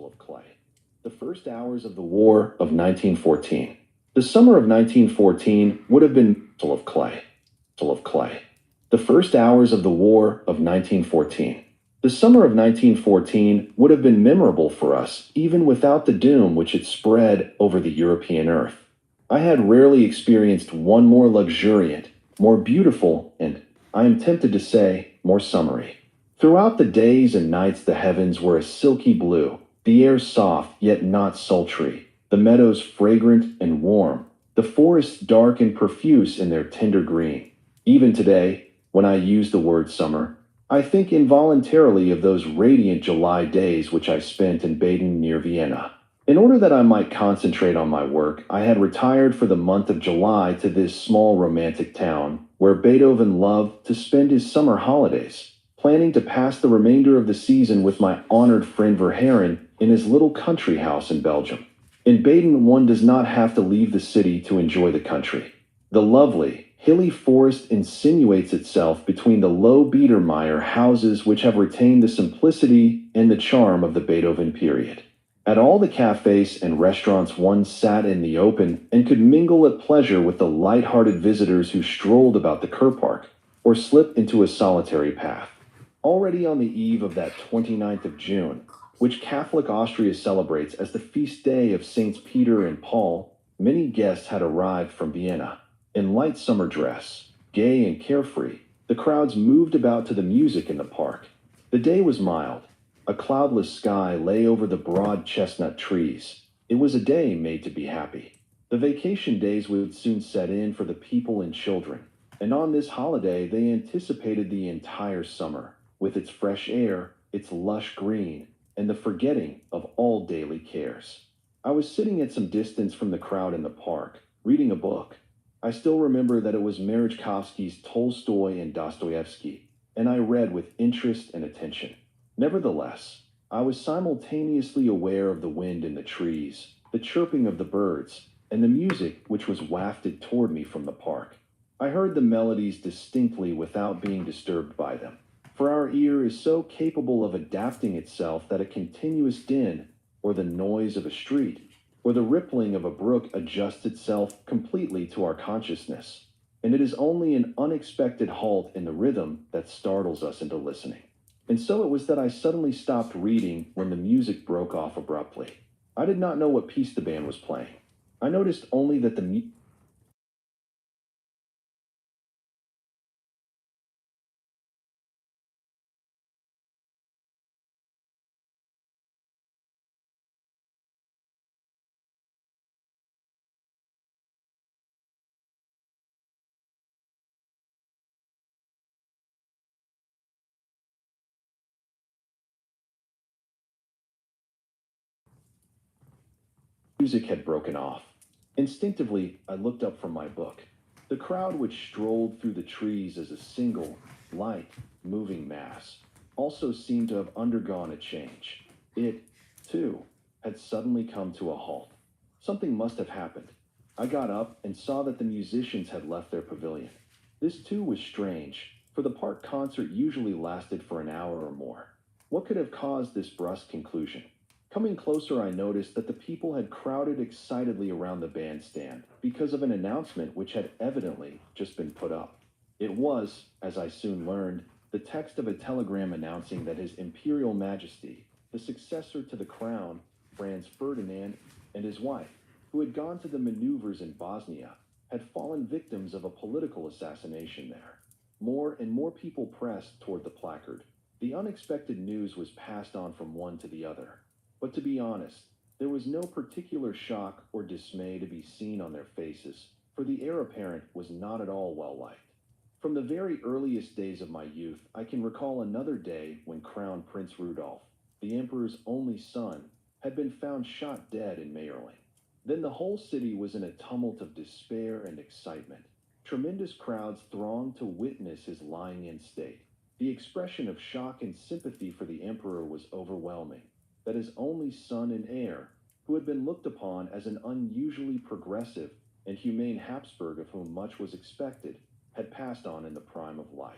of clay. The first hours of the War of 1914. The summer of 1914 would have been full of clay. Full of clay. The first hours of the War of 1914. The summer of 1914 would have been memorable for us, even without the doom which had spread over the European earth. I had rarely experienced one more luxuriant, more beautiful, and, I am tempted to say, more summery. Throughout the days and nights the heavens were a silky blue, the air soft yet not sultry, the meadows fragrant and warm, the forests dark and profuse in their tender green. Even today, when I use the word summer, I think involuntarily of those radiant July days which I spent in Baden near Vienna. In order that I might concentrate on my work, I had retired for the month of July to this small romantic town, where Beethoven loved to spend his summer holidays, planning to pass the remainder of the season with my honored friend Verhaeren in his little country house in Belgium. In Baden, one does not have to leave the city to enjoy the country. The lovely, hilly forest insinuates itself between the low Biedermeier houses which have retained the simplicity and the charm of the Beethoven period. At all the cafes and restaurants one sat in the open and could mingle at pleasure with the light-hearted visitors who strolled about the Kurpark or slipped into a solitary path. Already on the eve of that 29th of June, which Catholic Austria celebrates as the feast day of Saints Peter and Paul, many guests had arrived from Vienna. In light summer dress, gay and carefree, the crowds moved about to the music in the park. The day was mild. A cloudless sky lay over the broad chestnut trees. It was a day made to be happy. The vacation days would soon set in for the people and children, and on this holiday they anticipated the entire summer, with its fresh air, its lush green, and the forgetting of all daily cares. I was sitting at some distance from the crowd in the park, reading a book. I still remember that it was Merezhkovsky's Tolstoy and Dostoevsky, and I read with interest and attention. Nevertheless, I was simultaneously aware of the wind in the trees, the chirping of the birds, and the music which was wafted toward me from the park. I heard the melodies distinctly without being disturbed by them, for our ear is so capable of adapting itself that a continuous din, or the noise of a street, or the rippling of a brook adjusts itself completely to our consciousness, and it is only an unexpected halt in the rhythm that startles us into listening. And so it was that I suddenly stopped reading when the music broke off abruptly. I did not know what piece the band was playing. I noticed only that the music had broken off. Instinctively, I looked up from my book. The crowd which strolled through the trees as a single, light, moving mass also seemed to have undergone a change. It, too, had suddenly come to a halt. Something must have happened. I got up and saw that the musicians had left their pavilion. This, too, was strange, for the park concert usually lasted for an hour or more. What could have caused this brusque conclusion? Coming closer, I noticed that the people had crowded excitedly around the bandstand because of an announcement which had evidently just been put up. It was, as I soon learned, the text of a telegram announcing that His Imperial Majesty, the successor to the crown, Franz Ferdinand, and his wife, who had gone to the maneuvers in Bosnia, had fallen victims of a political assassination there. More and more people pressed toward the placard. The unexpected news was passed on from one to the other. But to be honest, there was no particular shock or dismay to be seen on their faces, for the heir apparent was not at all well liked. From the very earliest days of my youth, I can recall another day when Crown Prince Rudolph, the Emperor's only son, had been found shot dead in Mayerling. Then the whole city was in a tumult of despair and excitement. Tremendous crowds thronged to witness his lying in state. The expression of shock and sympathy for the Emperor was overwhelming. That his only son and heir, who had been looked upon as an unusually progressive and humane Habsburg of whom much was expected, had passed on in the prime of life.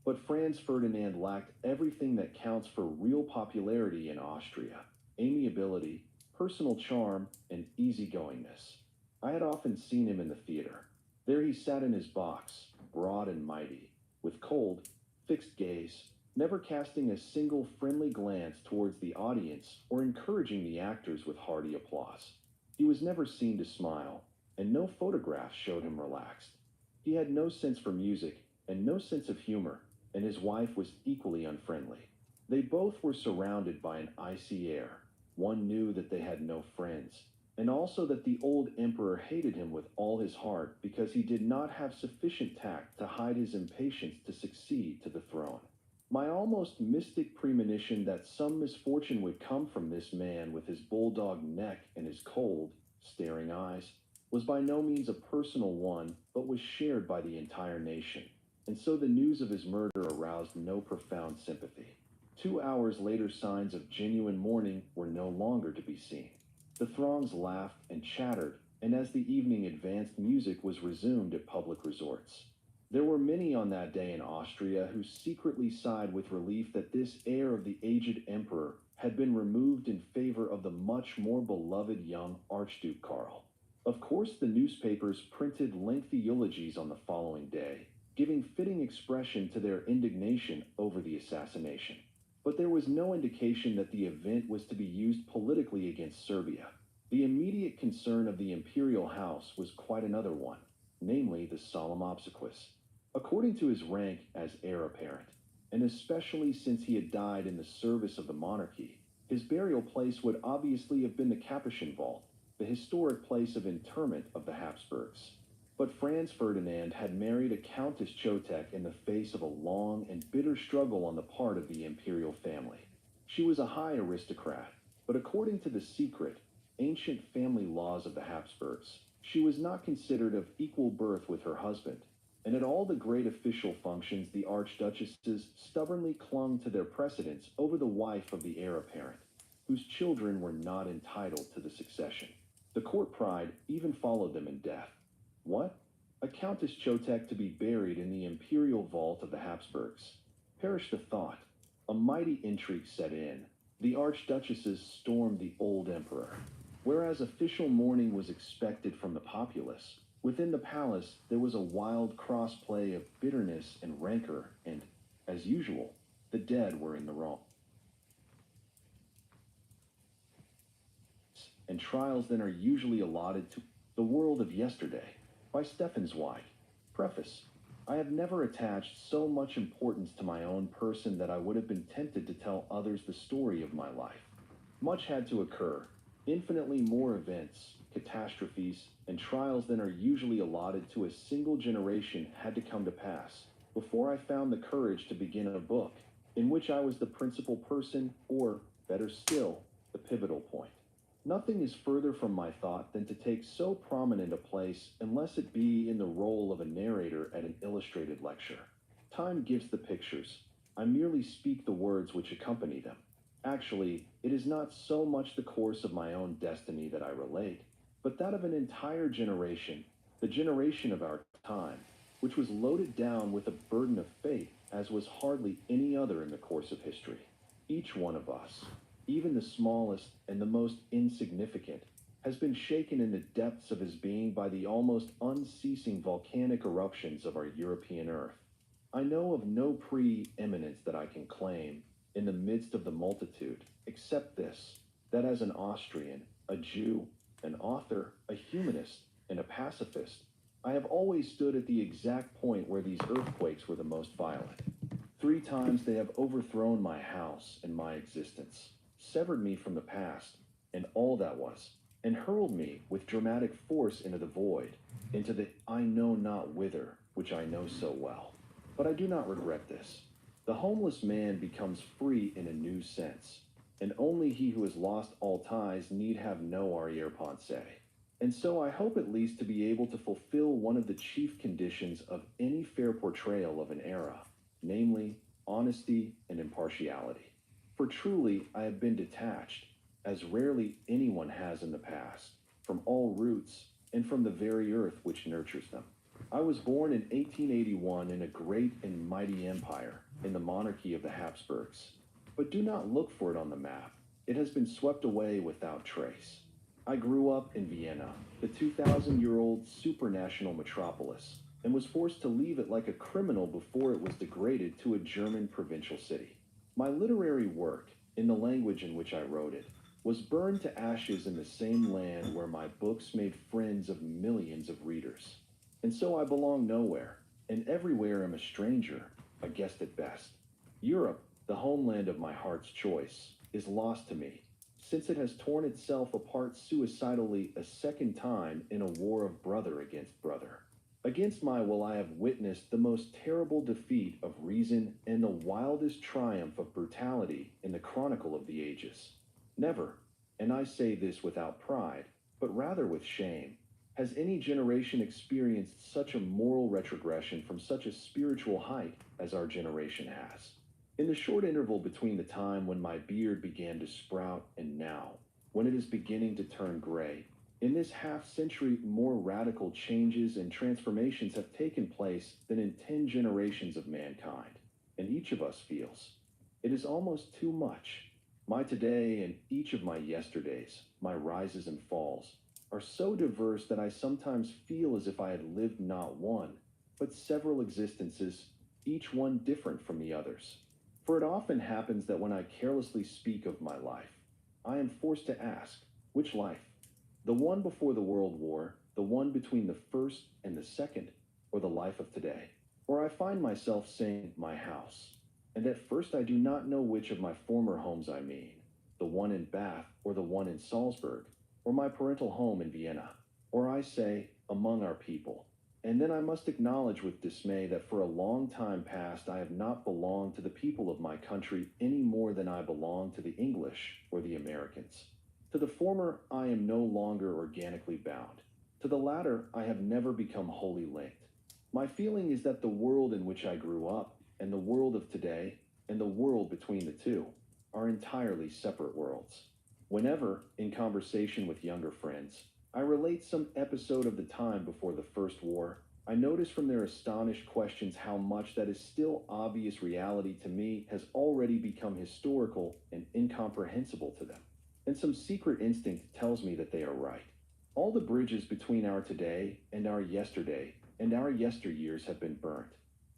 But Franz Ferdinand lacked everything that counts for real popularity in Austria. amiability, personal charm, and easygoingness. I had often seen him in the theater. There he sat in his box, broad and mighty, with cold, fixed gaze, never casting a single friendly glance towards the audience or encouraging the actors with hearty applause. He was never seen to smile, and no photographs showed him relaxed. He had no sense for music and no sense of humor, and his wife was equally unfriendly. They both were surrounded by an icy air. One knew that they had no friends, and also that the old emperor hated him with all his heart because he did not have sufficient tact to hide his impatience to succeed to the throne. My almost mystic premonition that some misfortune would come from this man with his bulldog neck and his cold, staring eyes was by no means a personal one, but was shared by the entire nation, and so the news of his murder aroused no profound sympathy. 2 hours later, signs of genuine mourning were no longer to be seen. The throngs laughed and chattered, and as the evening advanced, music was resumed at public resorts. There were many on that day in Austria who secretly sighed with relief that this heir of the aged emperor had been removed in favor of the much more beloved young Archduke Karl. Of course, the newspapers printed lengthy eulogies on the following day, giving fitting expression to their indignation over the assassination. But there was no indication that the event was to be used politically against Serbia. The immediate concern of the imperial house was quite another one, namely the solemn obsequies. According to his rank as heir apparent, and especially since he had died in the service of the monarchy, his burial place would obviously have been the Capuchin vault, the historic place of interment of the Habsburgs. But Franz Ferdinand had married a Countess Chotek in the face of a long and bitter struggle on the part of the imperial family. She was a high aristocrat, but according to the secret, ancient family laws of the Habsburgs, she was not considered of equal birth with her husband, and at all the great official functions the archduchesses stubbornly clung to their precedence over the wife of the heir apparent, whose children were not entitled to the succession. The court pride even followed them in death. What? A Countess Chotek to be buried in the imperial vault of the Habsburgs. Perish the thought. A mighty intrigue set in. The archduchesses stormed the old emperor. Whereas official mourning was expected from the populace, within the palace there was a wild crossplay of bitterness and rancor, and, as usual, the dead were in the wrong. And trials then are usually allotted to The World of Yesterday by Stefan Zweig. Preface. I have never attached so much importance to my own person that I would have been tempted to tell others the story of my life. Much had to occur, infinitely more events, catastrophes, and trials than are usually allotted to a single generation had to come to pass before I found the courage to begin a book in which I was the principal person, or, better still, the pivotal point. Nothing is further from my thought than to take so prominent a place unless it be in the role of a narrator at an illustrated lecture. Time gives the pictures. I merely speak the words which accompany them. Actually, it is not so much the course of my own destiny that I relate, but that of an entire generation, the generation of our time, which was loaded down with a burden of fate as was hardly any other in the course of history. Each one of us, even the smallest and the most insignificant, has been shaken in the depths of his being by the almost unceasing volcanic eruptions of our European earth. I know of no pre-eminence that I can claim in the midst of the multitude, except this, that as an Austrian, a Jew, an author, a humanist, and a pacifist, I have always stood at the exact point where these earthquakes were the most violent. 3 times they have overthrown my house and my existence, severed me from the past and all that was, and hurled me with dramatic force into the void, into the I know not whither, which I know so well. But I do not regret this. The homeless man becomes free in a new sense, and only he who has lost all ties need have no arrière-pensée. And so I hope at least to be able to fulfill one of the chief conditions of any fair portrayal of an era, namely, honesty and impartiality. For truly I have been detached, as rarely anyone has in the past, from all roots and from the very earth which nurtures them. I was born in 1881 in a great and mighty empire, in the monarchy of the Habsburgs. But do not look for it on the map. It has been swept away without trace. I grew up in Vienna, the 2,000-year-old supranational metropolis, and was forced to leave it like a criminal before it was degraded to a German provincial city. My literary work, in the language in which I wrote it, was burned to ashes in the same land where my books made friends of millions of readers. And so I belong nowhere, and everywhere am a stranger, a guest at best. Europe, the homeland of my heart's choice, is lost to me, since it has torn itself apart suicidally a second time in a war of brother against brother. Against my will I have witnessed the most terrible defeat of reason and the wildest triumph of brutality in the chronicle of the ages. Never, and I say this without pride, but rather with shame, has any generation experienced such a moral retrogression from such a spiritual height as our generation has. In the short interval between the time when my beard began to sprout and now, when it is beginning to turn gray, in this half-century more radical changes and transformations have taken place than in 10 generations of mankind, and each of us feels. It is almost too much. My today and each of my yesterdays, my rises and falls, are so diverse that I sometimes feel as if I had lived not one, but several existences, each one different from the others. For it often happens that when I carelessly speak of my life, I am forced to ask, which life? The one before the World War, the one between the first and the second, or the life of today? Or I find myself saying, my house. And at first I do not know which of my former homes I mean, the one in Bath or the one in Salzburg, or my parental home in Vienna. Or I say, among our people. And then I must acknowledge with dismay that for a long time past I have not belonged to the people of my country any more than I belong to the English or the Americans. To the former, I am no longer organically bound. To the latter, I have never become wholly linked. My feeling is that the world in which I grew up, and the world of today, and the world between the two, are entirely separate worlds. Whenever, in conversation with younger friends, I relate some episode of the time before the First War, I notice from their astonished questions how much that is still obvious reality to me has already become historical and incomprehensible to them. And some secret instinct tells me that they are right. All the bridges between our today and our yesterday and our yesteryears have been burnt.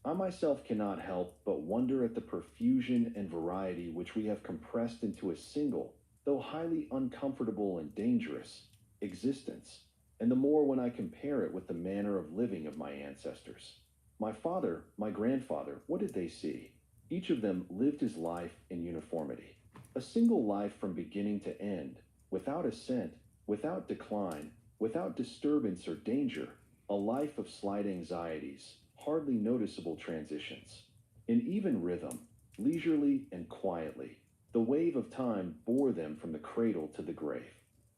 I myself cannot help but wonder at the profusion and variety which we have compressed into a single, though highly uncomfortable and dangerous, existence, and the more when I compare it with the manner of living of my ancestors. My father, my grandfather, what did they see? Each of them lived his life in uniformity. A single life from beginning to end, without ascent, without decline, without disturbance or danger, a life of slight anxieties, hardly noticeable transitions. In even rhythm, leisurely and quietly, the wave of time bore them from the cradle to the grave.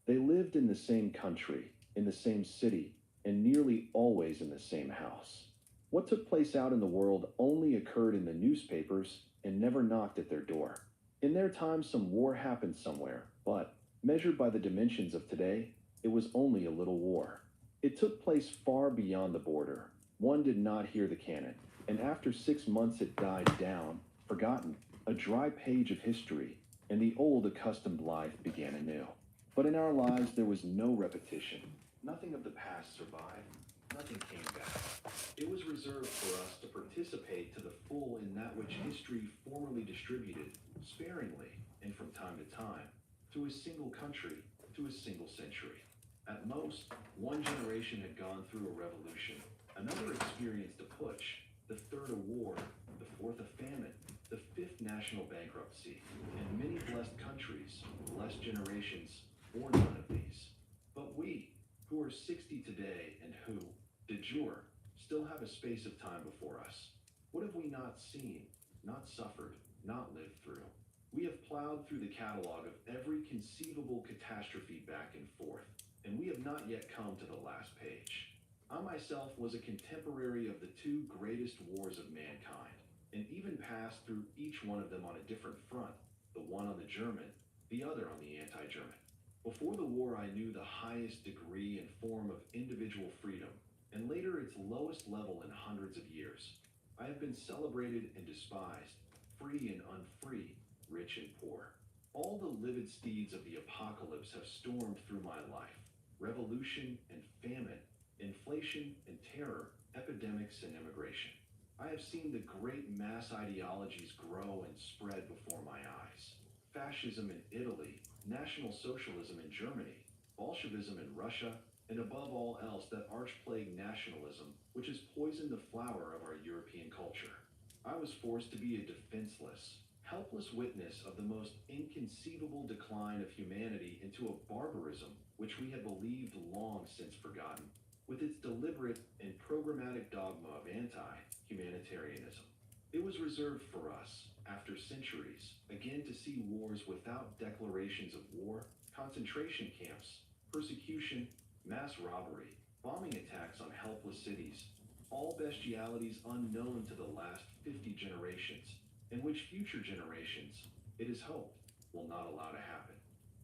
They lived in the same country, in the same city, and nearly always in the same house. What took place out in the world only occurred in the newspapers and never knocked at their door. In their time, some war happened somewhere, but, measured by the dimensions of today, it was only a little war. It took place far beyond the border. One did not hear the cannon, and after 6 months it died down, forgotten, a dry page of history, and the old accustomed life began anew. But in our lives there was no repetition. Nothing of the past survived. Nothing came back. It was reserved for us to participate to the full in that which history formerly distributed, sparingly, and from time to time, to a single country, to a single century. At most, one generation had gone through a revolution, another experienced a putsch, the third a war, the fourth a famine, the fifth national bankruptcy, and many blessed countries, blessed generations, bore none of these. But we, who are 60 today and who, de jure, still have a space of time before us, what have we not seen, not suffered, not lived through? We have plowed through the catalog of every conceivable catastrophe back and forth, and we have not yet come to the last page. I myself was a contemporary of the two greatest wars of mankind, and even passed through each one of them on a different front, the one on the German, the other on the anti-German. Before the war, I knew the highest degree and form of individual freedom, and later its lowest level in hundreds of years. I have been celebrated and despised, free and unfree, rich and poor. All the livid steeds of the apocalypse have stormed through my life. Revolution and famine, inflation and terror, epidemics and immigration. I have seen the great mass ideologies grow and spread before my eyes. Fascism in Italy, National Socialism in Germany, Bolshevism in Russia, and above all else that arch-plague nationalism, which has poisoned the flower of our European culture. I was forced to be a defenseless, helpless witness of the most inconceivable decline of humanity into a barbarism which we had believed long since forgotten, with its deliberate and programmatic dogma of anti-humanitarianism. It was reserved for us, after centuries, again to see wars without declarations of war, concentration camps, persecution, mass robbery, bombing attacks on helpless cities, all bestialities unknown to the last 50 generations, and which future generations, it is hoped, will not allow to happen.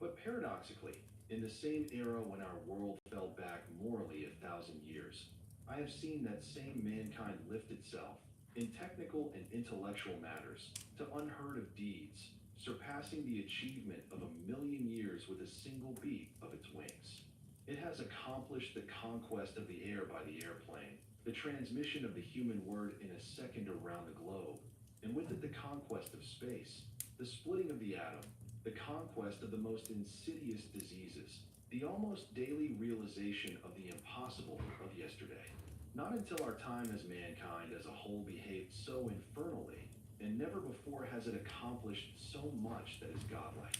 But paradoxically, in the same era when our world fell back morally 1,000 years, I have seen that same mankind lift itself, in technical and intellectual matters, to unheard of deeds, surpassing the achievement of 1,000,000 years with a single beat of its wings. It has accomplished the conquest of the air by the airplane, the transmission of the human word in a second around the globe, and with it the conquest of space, the splitting of the atom, the conquest of the most insidious diseases, the almost daily realization of the impossible of yesterday. Not until our time as mankind as a whole behaved so infernally, and never before has it accomplished so much that is godlike.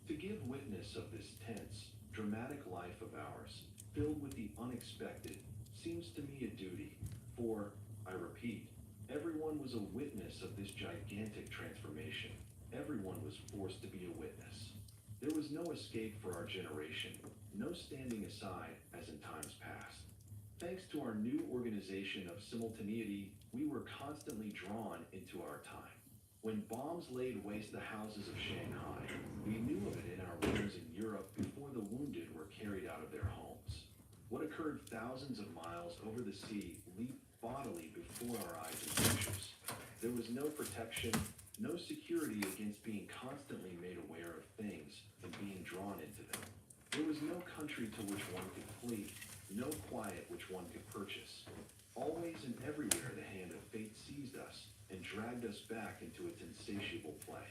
To give witness of this tense, dramatic life of ours, filled with the unexpected, seems to me a duty, for, I repeat, everyone was a witness of this gigantic transformation. Everyone was forced to be a witness. There was no escape for our generation, no standing aside as in times past. Thanks to our new organization of simultaneity, we were constantly drawn into our time. When bombs laid waste the houses of Shanghai, we knew of it in our rooms in Europe before the wounded were carried out of their homes. What occurred thousands of miles over the sea leaped bodily before our eyes in pictures. There was no protection, no security against being constantly made aware of things and being drawn into them. There was no country to which one could flee, no quiet which one could purchase. Always and everywhere the hand of fate seized us and dragged us back into its insatiable play.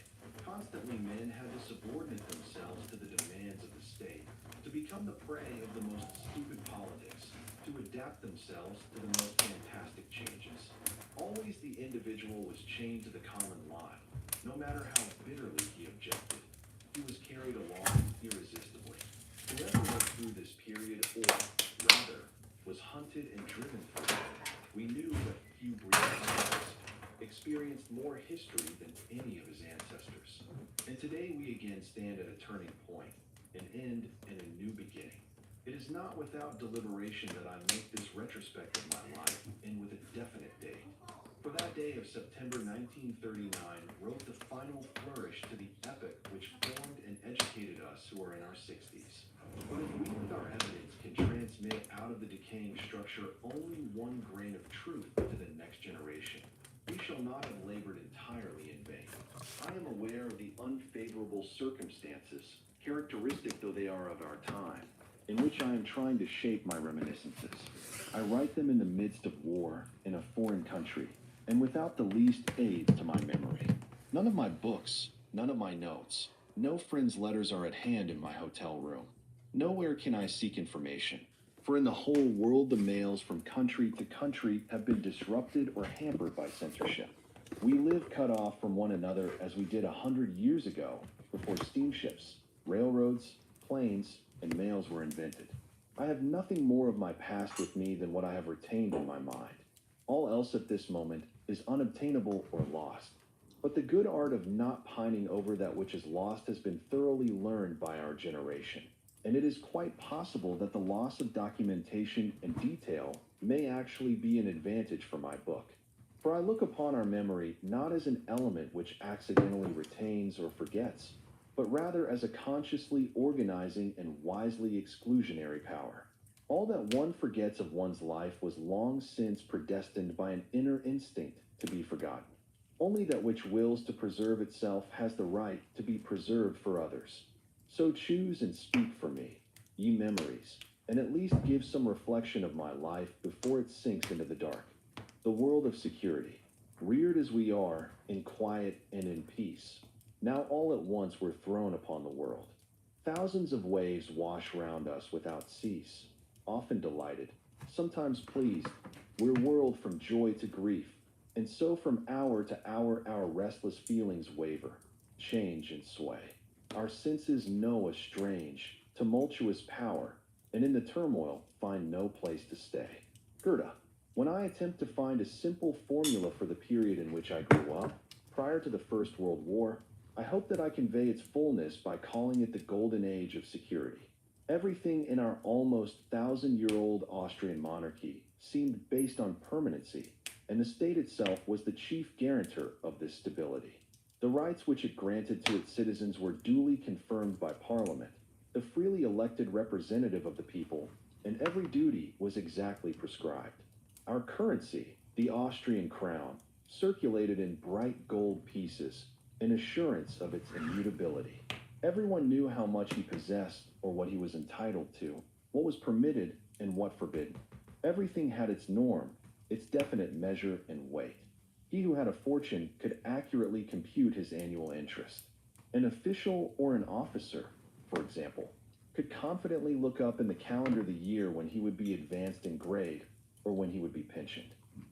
Constantly men had to subordinate themselves to the demands of the state, to become the prey of the most stupid politics, to adapt themselves to the most fantastic changes. Always the individual was chained to the common lot, no matter how bitterly he objected. He was carried along irresistibly. Whoever went through this period, or, rather, was hunted and driven through it, we knew that few breeds experienced more history than any of his ancestors. And today we again stand at a turning point, an end and a new beginning. It is not without deliberation that I make this retrospect of my life, and with a definite date. For that day of September 1939 wrote the final flourish to the epoch which formed and educated us who are in our 60s. But if we with our evidence can transmit out of the decaying structure only one grain of truth to the next generation, we shall not have labored entirely in vain. I am aware of the unfavorable circumstances, characteristic though they are of our time, in which I am trying to shape my reminiscences. I write them in the midst of war, in a foreign country, and without the least aid to my memory. None of my books, none of my notes, no friends' letters are at hand in my hotel room. Nowhere can I seek information, for in the whole world the mails from country to country have been disrupted or hampered by censorship. We live cut off from one another as we did 100 years ago, before steamships, railroads, planes, and mails were invented. I have nothing more of my past with me than what I have retained in my mind. All else at this moment is unobtainable or lost. But the good art of not pining over that which is lost has been thoroughly learned by our generation, and it is quite possible that the loss of documentation and detail may actually be an advantage for my book. For I look upon our memory not as an element which accidentally retains or forgets, but rather as a consciously organizing and wisely exclusionary power. All that one forgets of one's life was long since predestined by an inner instinct to be forgotten. Only that which wills to preserve itself has the right to be preserved for others. So choose and speak for me, ye memories, and at least give some reflection of my life before it sinks into the dark. The world of security, reared as we are, in quiet and in peace, now all at once we're thrown upon the world. Thousands of waves wash round us without cease, often delighted, sometimes pleased. We're whirled from joy to grief, and so from hour to hour our restless feelings waver, change and sway. Our senses know a strange, tumultuous power, and in the turmoil find no place to stay. Goethe. When I attempt to find a simple formula for the period in which I grew up, prior to the First World War, I hope that I convey its fullness by calling it the golden age of security. Everything in our almost thousand-year-old Austrian monarchy seemed based on permanency, and the state itself was the chief guarantor of this stability. The rights which it granted to its citizens were duly confirmed by Parliament, the freely elected representative of the people, and every duty was exactly prescribed. Our currency, the Austrian crown, circulated in bright gold pieces, an assurance of its immutability. Everyone knew how much he possessed or what he was entitled to, what was permitted and what forbidden. Everything had its norm, its definite measure and weight. He who had a fortune could accurately compute his annual interest. An official or an officer, for example, could confidently look up in the calendar the year when he would be advanced in grade or when he would be pensioned.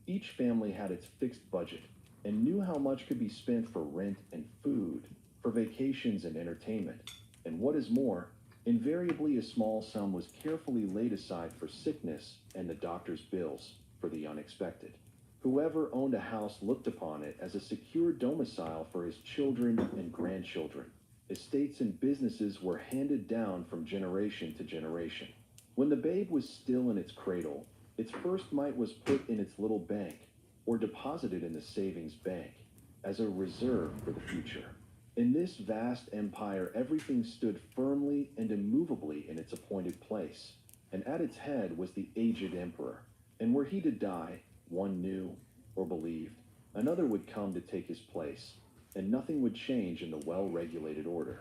Each family had its fixed budget and knew how much could be spent for rent and food, for vacations and entertainment, and what is more, invariably a small sum was carefully laid aside for sickness and the doctor's bills for the unexpected. Whoever owned a house looked upon it as a secure domicile for his children and grandchildren. Estates and businesses were handed down from generation to generation. When the babe was still in its cradle, its first mite was put in its little bank, or deposited in the savings bank, as a reserve for the future. In this vast empire, everything stood firmly and immovably in its appointed place, and at its head was the aged emperor. And were he to die, one knew, or believed, another would come to take his place, and nothing would change in the well-regulated order.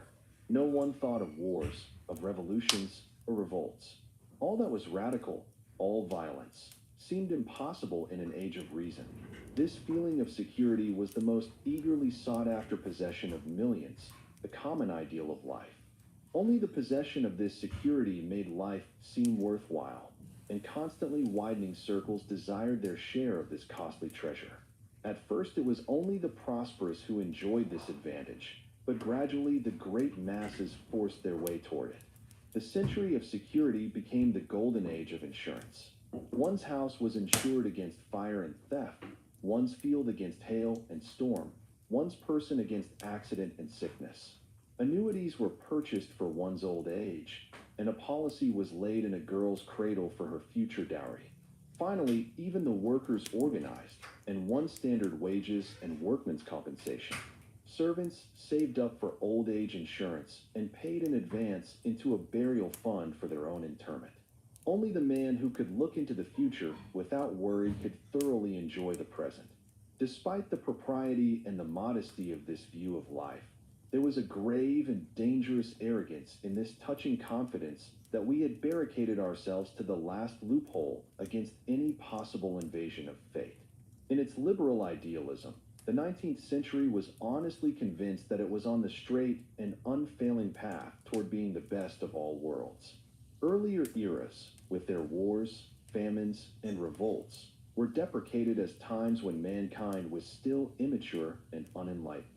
No one thought of wars, of revolutions, or revolts. All that was radical, all violence, seemed impossible in an age of reason. This feeling of security was the most eagerly sought-after possession of millions, the common ideal of life. Only the possession of this security made life seem worthwhile, and constantly widening circles desired their share of this costly treasure. At first it was only the prosperous who enjoyed this advantage, but gradually the great masses forced their way toward it. The century of security became the golden age of insurance. One's house was insured against fire and theft, one's field against hail and storm, one's person against accident and sickness. Annuities were purchased for one's old age, and a policy was laid in a girl's cradle for her future dowry. Finally, even the workers organized, and won standard wages and workmen's compensation. Servants saved up for old age insurance and paid in advance into a burial fund for their own interment. Only the man who could look into the future without worry could thoroughly enjoy the present. Despite the propriety and the modesty of this view of life, there was a grave and dangerous arrogance in this touching confidence that we had barricaded ourselves to the last loophole against any possible invasion of fate. In its liberal idealism, the 19th century was honestly convinced that it was on the straight and unfailing path toward being the best of all worlds. Earlier eras, with their wars, famines, and revolts, were deprecated as times when mankind was still immature and unenlightened.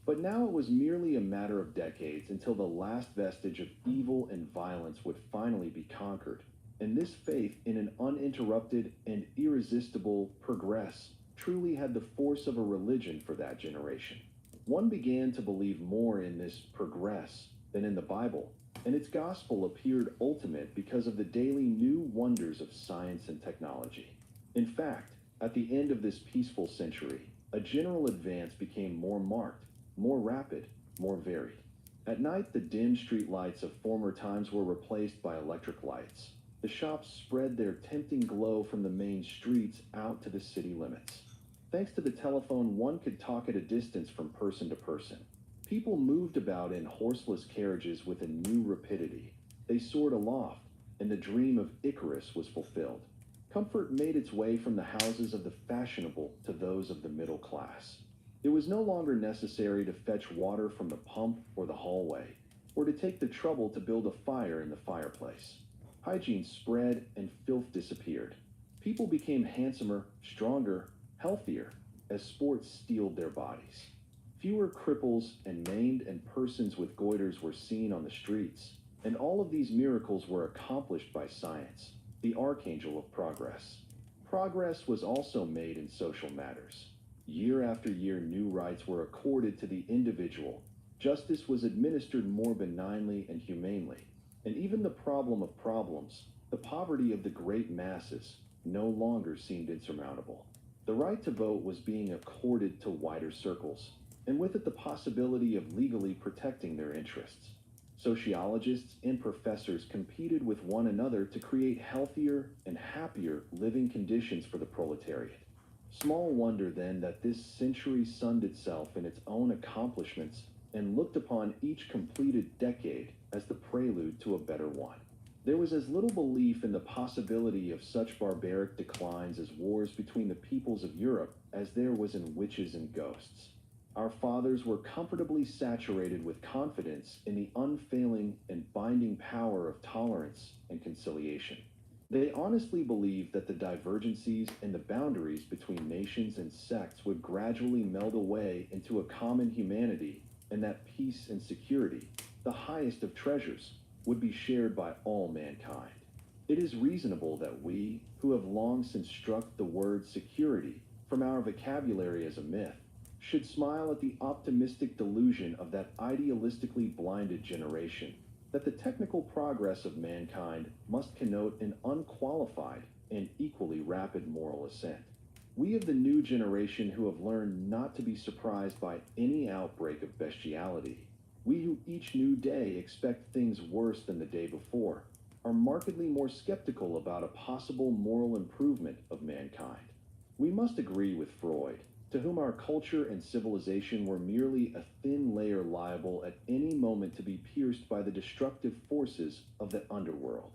But now it was merely a matter of decades until the last vestige of evil and violence would finally be conquered, and this faith in an uninterrupted and irresistible progress truly had the force of a religion for that generation. One began to believe more in this progress than in the Bible, and its gospel appeared ultimate because of the daily new wonders of science and technology. In fact, at the end of this peaceful century, a general advance became more marked, more rapid, more varied. At night, the dim street lights of former times were replaced by electric lights. The shops spread their tempting glow from the main streets out to the city limits. Thanks to the telephone, one could talk at a distance from person to person. People moved about in horseless carriages with a new rapidity. They soared aloft, and the dream of Icarus was fulfilled. Comfort made its way from the houses of the fashionable to those of the middle class. It was no longer necessary to fetch water from the pump or the hallway, or to take the trouble to build a fire in the fireplace. Hygiene spread and filth disappeared. People became handsomer, stronger, healthier, as sports steeled their bodies. Fewer cripples and maimed and persons with goiters were seen on the streets, and all of these miracles were accomplished by science, the archangel of progress. Progress was also made in social matters. Year after year, new rights were accorded to the individual. Justice was administered more benignly and humanely, and even the problem of problems, the poverty of the great masses, no longer seemed insurmountable. The right to vote was being accorded to wider circles, and with it the possibility of legally protecting their interests. Sociologists and professors competed with one another to create healthier and happier living conditions for the proletariat. Small wonder then that this century sunned itself in its own accomplishments and looked upon each completed decade as the prelude to a better one. There was as little belief in the possibility of such barbaric declines as wars between the peoples of Europe as there was in witches and ghosts. Our fathers were comfortably saturated with confidence in the unfailing and binding power of tolerance and conciliation. They honestly believed that the divergencies and the boundaries between nations and sects would gradually meld away into a common humanity, and that peace and security, the highest of treasures, would be shared by all mankind. It is reasonable that we, who have long since struck the word security from our vocabulary as a myth, should smile at the optimistic delusion of that idealistically blinded generation, that the technical progress of mankind must connote an unqualified and equally rapid moral ascent. We of the new generation who have learned not to be surprised by any outbreak of bestiality, we who each new day expect things worse than the day before, are markedly more skeptical about a possible moral improvement of mankind. We must agree with Freud, to whom our culture and civilization were merely a thin layer liable at any moment to be pierced by the destructive forces of the underworld.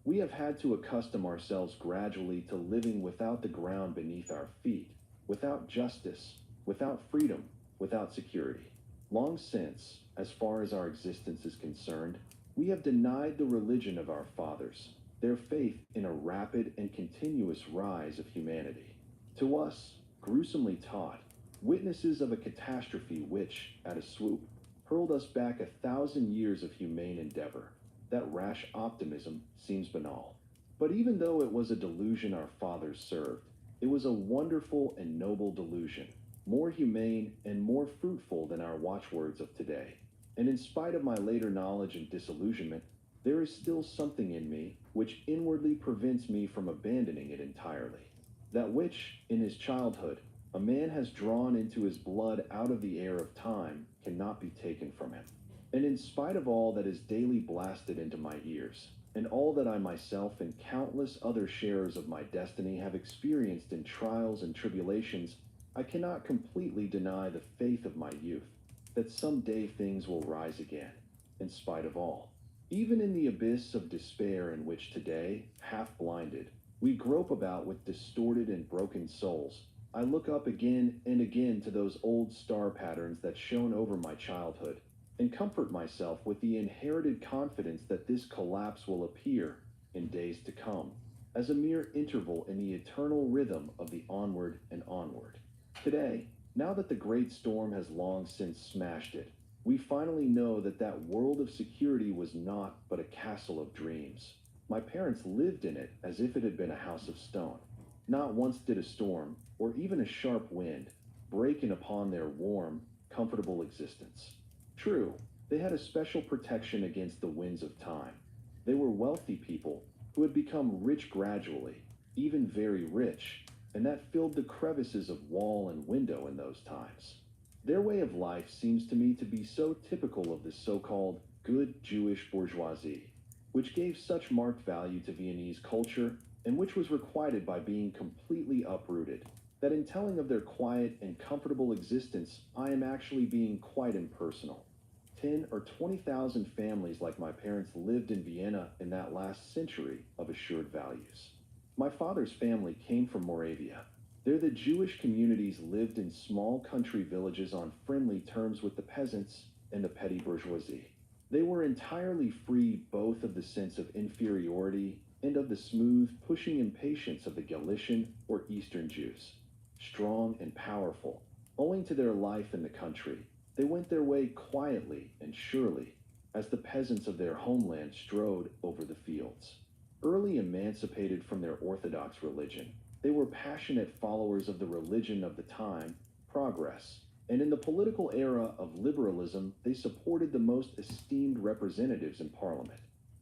We have had to accustom ourselves gradually to living without the ground beneath our feet, without justice, without freedom, without security. Long since, as far as our existence is concerned, we have denied the religion of our fathers, their faith in a rapid and continuous rise of humanity. To us, gruesomely taught, witnesses of a catastrophe which, at a swoop, hurled us back 1,000 years of humane endeavor, that rash optimism seems banal. But even though it was a delusion our fathers served, it was a wonderful and noble delusion, more humane and more fruitful than our watchwords of today. And in spite of my later knowledge and disillusionment, there is still something in me which inwardly prevents me from abandoning it entirely. That which, in his childhood, a man has drawn into his blood out of the air of time cannot be taken from him. And in spite of all that is daily blasted into my ears, and all that I myself and countless other sharers of my destiny have experienced in trials and tribulations, I cannot completely deny the faith of my youth, that some day things will rise again, in spite of all. Even in the abyss of despair in which today, half blinded, we grope about with distorted and broken souls, I look up again and again to those old star patterns that shone over my childhood, and comfort myself with the inherited confidence that this collapse will appear, in days to come, as a mere interval in the eternal rhythm of the onward and onward. Today, now that the great storm has long since smashed it, we finally know that that world of security was not but a castle of dreams. My parents lived in it as if it had been a house of stone. Not once did a storm, or even a sharp wind, break in upon their warm, comfortable existence. True, they had a special protection against the winds of time. They were wealthy people who had become rich gradually, even very rich, and that filled the crevices of wall and window in those times. Their way of life seems to me to be so typical of the so-called good Jewish bourgeoisie, which gave such marked value to Viennese culture and which was requited by being completely uprooted. that in telling of their quiet and comfortable existence, I am actually being quite impersonal. 10 or 20,000 families like my parents lived in Vienna in that last century of assured values. My father's family came from Moravia. There the Jewish communities lived in small country villages on friendly terms with the peasants and the petty bourgeoisie. They were entirely free both of the sense of inferiority and of the smooth, pushing impatience of the Galician or Eastern Jews. Strong and powerful, owing to their life in the country, they went their way quietly and surely, as the peasants of their homeland strode over the fields. Early emancipated from their orthodox religion, they were passionate followers of the religion of the time, progress, and in the political era of liberalism, they supported the most esteemed representatives in parliament.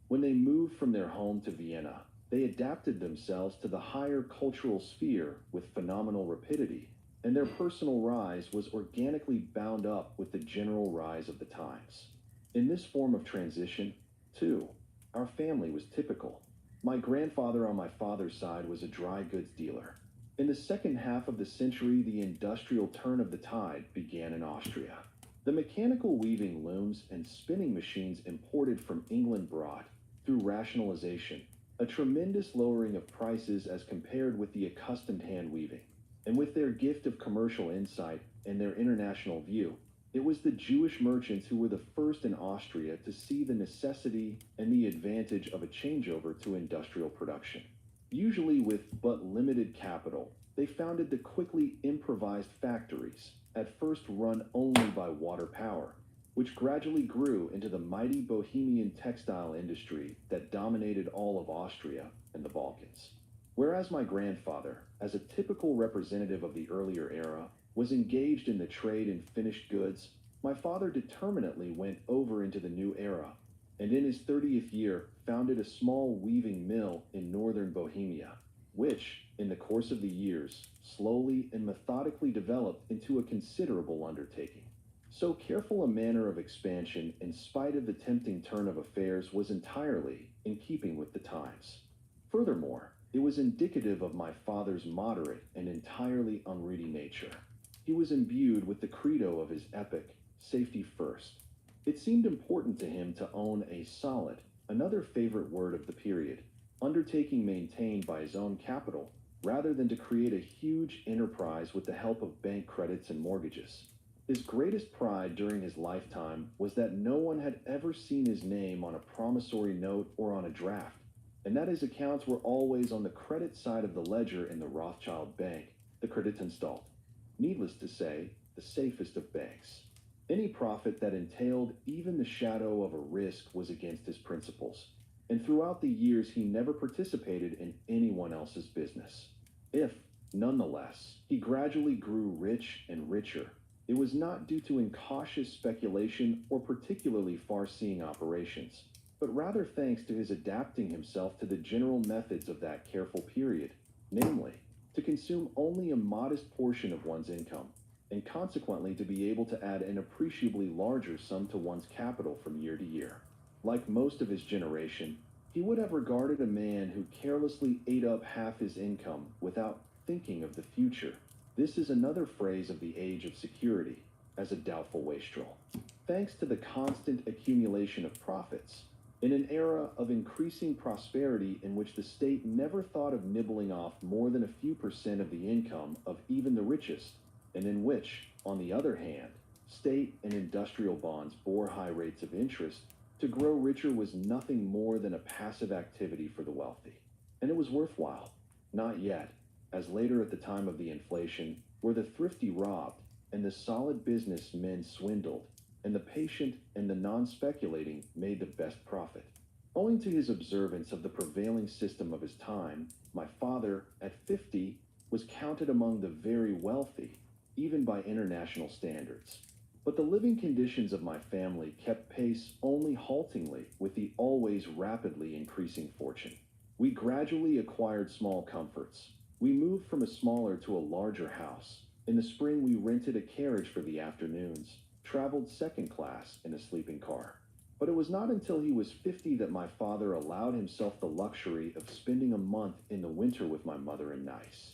When they moved from their home to Vienna, they adapted themselves to the higher cultural sphere with phenomenal rapidity, and their personal rise was organically bound up with the general rise of the times. In this form of transition, too, our family was typical. My grandfather on my father's side was a dry goods dealer. In the second half of the century, the industrial turn of the tide began in Austria. The mechanical weaving looms and spinning machines imported from England brought, through rationalization, a tremendous lowering of prices as compared with the accustomed hand weaving. And with their gift of commercial insight and their international view, it was the Jewish merchants who were the first in Austria to see the necessity and the advantage of a changeover to industrial production. Usually with but limited capital, they founded the quickly improvised factories, at first run only by water power, which gradually grew into the mighty Bohemian textile industry that dominated all of Austria and the Balkans. Whereas my grandfather, as a typical representative of the earlier era, was engaged in the trade in finished goods, my father determinately went over into the new era, and in his 30th year founded a small weaving mill in northern Bohemia, which, in the course of the years, slowly and methodically developed into a considerable undertaking. So careful a manner of expansion, in spite of the tempting turn of affairs, was entirely in keeping with the times. Furthermore, it was indicative of my father's moderate and entirely unready nature. He was imbued with the credo of his epic, safety first. It seemed important to him to own a solid, another favorite word of the period, undertaking maintained by his own capital, rather than to create a huge enterprise with the help of bank credits and mortgages. His greatest pride during his lifetime was that no one had ever seen his name on a promissory note or on a draft, and that his accounts were always on the credit side of the ledger in the Rothschild Bank, the Kreditanstalt. Needless to say, the safest of banks. Any profit that entailed even the shadow of a risk was against his principles, and throughout the years he never participated in anyone else's business. If, nonetheless, he gradually grew rich and richer, it was not due to incautious speculation or particularly far-seeing operations, but rather thanks to his adapting himself to the general methods of that careful period, namely, to consume only a modest portion of one's income, and consequently to be able to add an appreciably larger sum to one's capital from year to year. Like most of his generation, he would have regarded a man who carelessly ate up half his income without thinking of the future. This is another phrase of the age of security, as a doubtful wastrel. Thanks to the constant accumulation of profits, in an era of increasing prosperity in which the state never thought of nibbling off more than a few percent of the income of even the richest, and in which, on the other hand, state and industrial bonds bore high rates of interest, to grow richer was nothing more than a passive activity for the wealthy. And it was worthwhile. Not yet, as later at the time of the inflation, where the thrifty robbed, and the solid business men swindled, and the patient and the non-speculating made the best profit. Owing to his observance of the prevailing system of his time, my father, at 50, was counted among the very wealthy, even by international standards. But the living conditions of my family kept pace only haltingly with the always rapidly increasing fortune. We gradually acquired small comforts. We moved from a smaller to a larger house. In the spring, we rented a carriage for the afternoons, traveled second class in a sleeping car. But it was not until he was 50 that my father allowed himself the luxury of spending a month in the winter with my mother in Nice.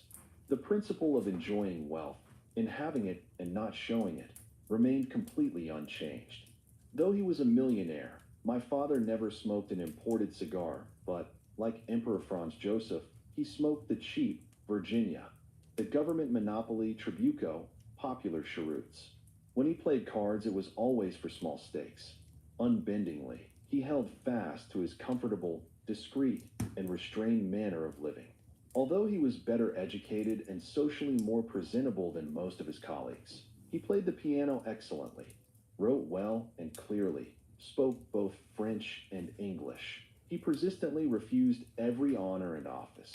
The principle of enjoying wealth, in having it and not showing it, remained completely unchanged. Though he was a millionaire, my father never smoked an imported cigar, but, like Emperor Franz Joseph, he smoked the cheap Virginia, the government monopoly Trabuco, popular cheroots. When he played cards, it was always for small stakes. Unbendingly, he held fast to his comfortable, discreet, and restrained manner of living. Although he was better educated and socially more presentable than most of his colleagues, he played the piano excellently, wrote well and clearly, spoke both French and English. He persistently refused every honor and office.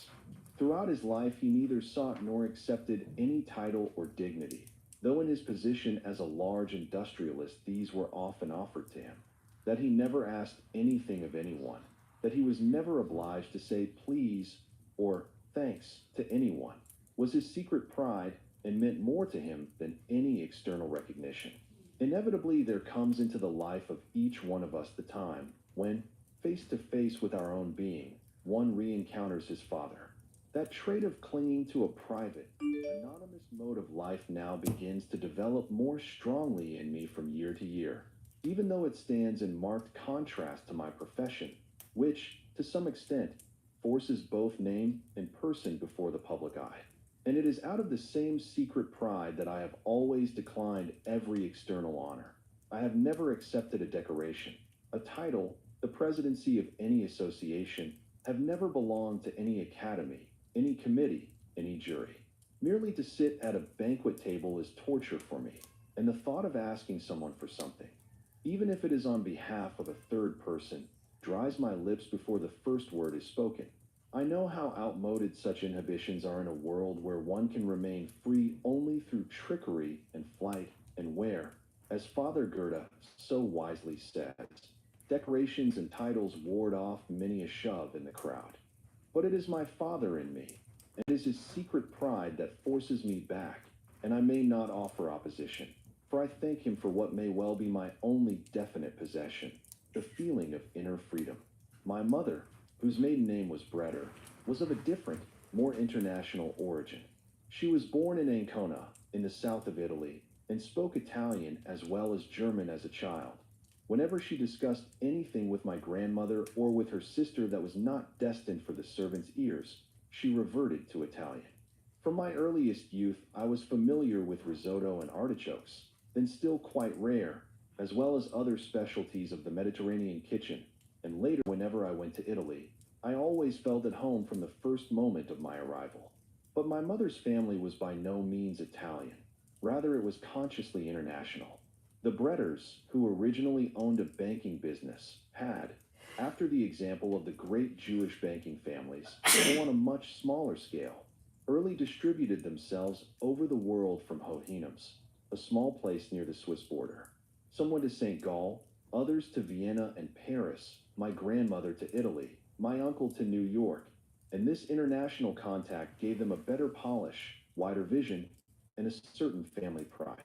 Throughout his life, he neither sought nor accepted any title or dignity, though in his position as a large industrialist these were often offered to him. That he never asked anything of anyone, that he was never obliged to say please or thanks to anyone, was his secret pride and meant more to him than any external recognition. Inevitably, there comes into the life of each one of us the time when, face to face with our own being, one re-encounters his father. That trait of clinging to a private, anonymous mode of life now begins to develop more strongly in me from year to year, even though it stands in marked contrast to my profession, which, to some extent, forces both name and person before the public eye. And it is out of the same secret pride that I have always declined every external honor. I have never accepted a decoration, a title, the presidency of any association, have never belonged to any academy, any committee, any jury. Merely to sit at a banquet table is torture for me, and the thought of asking someone for something, even if it is on behalf of a third person, dries my lips before the first word is spoken. I know how outmoded such inhibitions are in a world where one can remain free only through trickery and flight, and where, as Father Goethe so wisely says, decorations and titles ward off many a shove in the crowd. But it is my father in me, and it is his secret pride that forces me back, and I may not offer opposition, for I thank him for what may well be my only definite possession, the feeling of inner freedom. My mother, whose maiden name was Breder, was of a different, more international origin. She was born in Ancona, in the south of Italy, and spoke Italian as well as German as a child. Whenever she discussed anything with my grandmother or with her sister that was not destined for the servants' ears, she reverted to Italian. From my earliest youth, I was familiar with risotto and artichokes, then still quite rare, as well as other specialties of the Mediterranean kitchen, and later, whenever I went to Italy, I always felt at home from the first moment of my arrival. But my mother's family was by no means Italian. Rather, it was consciously international. The Breders, who originally owned a banking business, had, after the example of the great Jewish banking families, though on a much smaller scale, early distributed themselves over the world from Hohenems, a small place near the Swiss border. Some went to St. Gall, others to Vienna and Paris, my grandmother to Italy, my uncle to New York, and this international contact gave them a better polish, wider vision, and a certain family pride.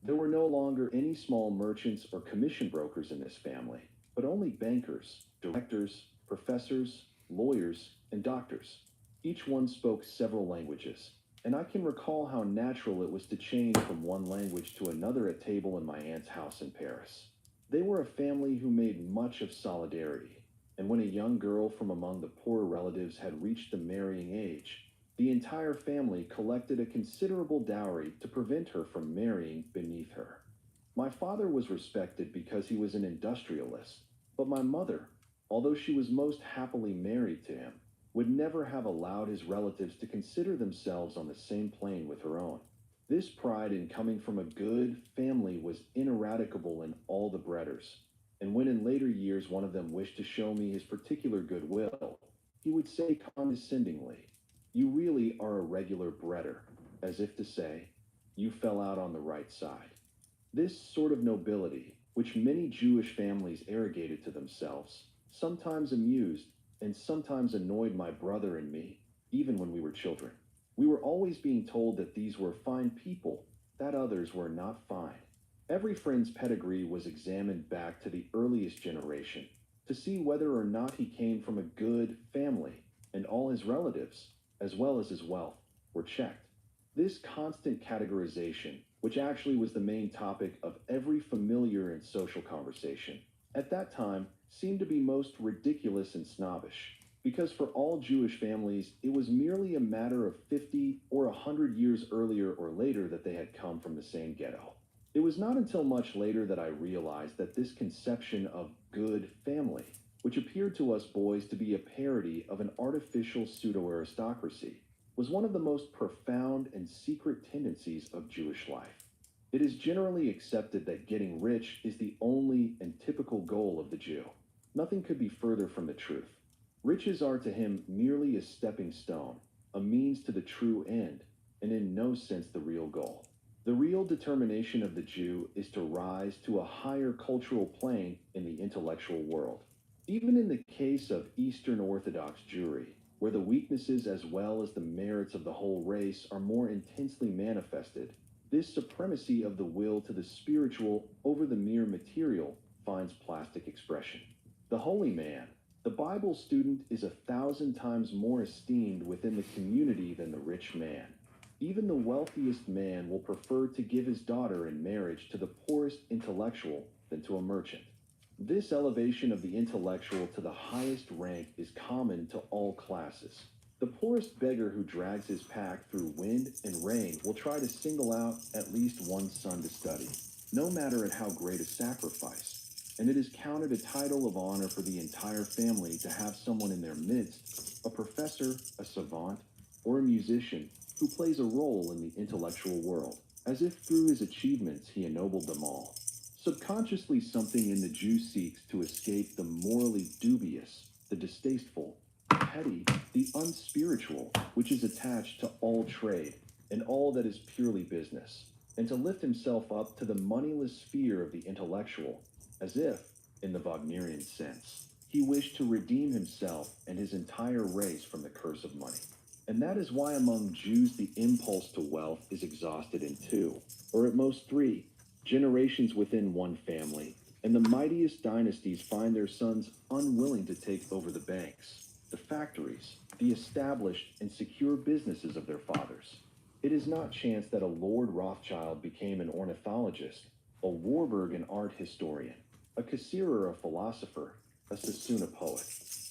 There were no longer any small merchants or commission brokers in this family, but only bankers, directors, professors, lawyers, and doctors. Each one spoke several languages, and I can recall how natural it was to change from one language to another at table in my aunt's house in Paris. They were a family who made much of solidarity, and when a young girl from among the poorer relatives had reached the marrying age, the entire family collected a considerable dowry to prevent her from marrying beneath her. My father was respected because he was an industrialist, but my mother, although she was most happily married to him, would never have allowed his relatives to consider themselves on the same plane with her own. This pride in coming from a good family was ineradicable in all the Breders, and when in later years one of them wished to show me his particular goodwill, he would say condescendingly, "You really are a regular Breder," as if to say, "You fell out on the right side." This sort of nobility, which many Jewish families arrogated to themselves, sometimes amused and sometimes annoyed my brother and me, even when we were children. We were always being told that these were fine people, that others were not fine. Every friend's pedigree was examined back to the earliest generation to see whether or not he came from a good family, and all his relatives, as well as his wealth, were checked. This constant categorization, which actually was the main topic of every familiar and social conversation, at that time seemed to be most ridiculous and snobbish, because for all Jewish families, it was merely a matter of 50 or 100 years earlier or later that they had come from the same ghetto. It was not until much later that I realized that this conception of good family, which appeared to us boys to be a parody of an artificial pseudo-aristocracy, was one of the most profound and secret tendencies of Jewish life. It is generally accepted that getting rich is the only and typical goal of the Jew. Nothing could be further from the truth. Riches are to him merely a stepping stone, a means to the true end, and in no sense the real goal. The real determination of the Jew is to rise to a higher cultural plane in the intellectual world. Even in the case of Eastern Orthodox Jewry, where the weaknesses as well as the merits of the whole race are more intensely manifested, this supremacy of the will to the spiritual over the mere material finds plastic expression. The holy man, the Bible student, is 1,000 times more esteemed within the community than the rich man. Even the wealthiest man will prefer to give his daughter in marriage to the poorest intellectual than to a merchant. This elevation of the intellectual to the highest rank is common to all classes. The poorest beggar who drags his pack through wind and rain will try to single out at least one son to study, no matter at how great a sacrifice. And it is counted a title of honor for the entire family to have someone in their midst, a professor, a savant, or a musician, who plays a role in the intellectual world, as if through his achievements he ennobled them all. Subconsciously, something in the Jew seeks to escape the morally dubious, the distasteful, the petty, the unspiritual, which is attached to all trade and all that is purely business, and to lift himself up to the moneyless sphere of the intellectual, as if, in the Wagnerian sense, he wished to redeem himself and his entire race from the curse of money. And that is why among Jews the impulse to wealth is exhausted in two, or at most three, generations within one family, and the mightiest dynasties find their sons unwilling to take over the banks, the factories, the established and secure businesses of their fathers. It is not chance that a Lord Rothschild became an ornithologist, a Warburg an art historian, a Cassirer a philosopher, a Sassoon a poet.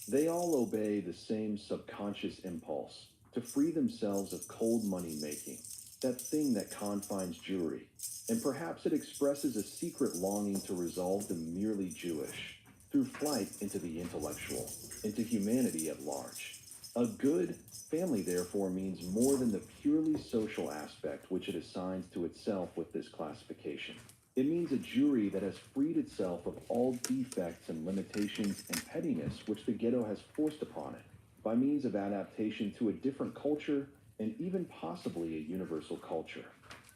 They all obey the same subconscious impulse to free themselves of cold money making, that thing that confines Jewry, and perhaps it expresses a secret longing to resolve the merely Jewish, through flight into the intellectual, into humanity at large. A good family, therefore, means more than the purely social aspect which it assigns to itself with this classification. It means a Jewry that has freed itself of all defects and limitations and pettiness which the ghetto has forced upon it, by means of adaptation to a different culture and even possibly a universal culture.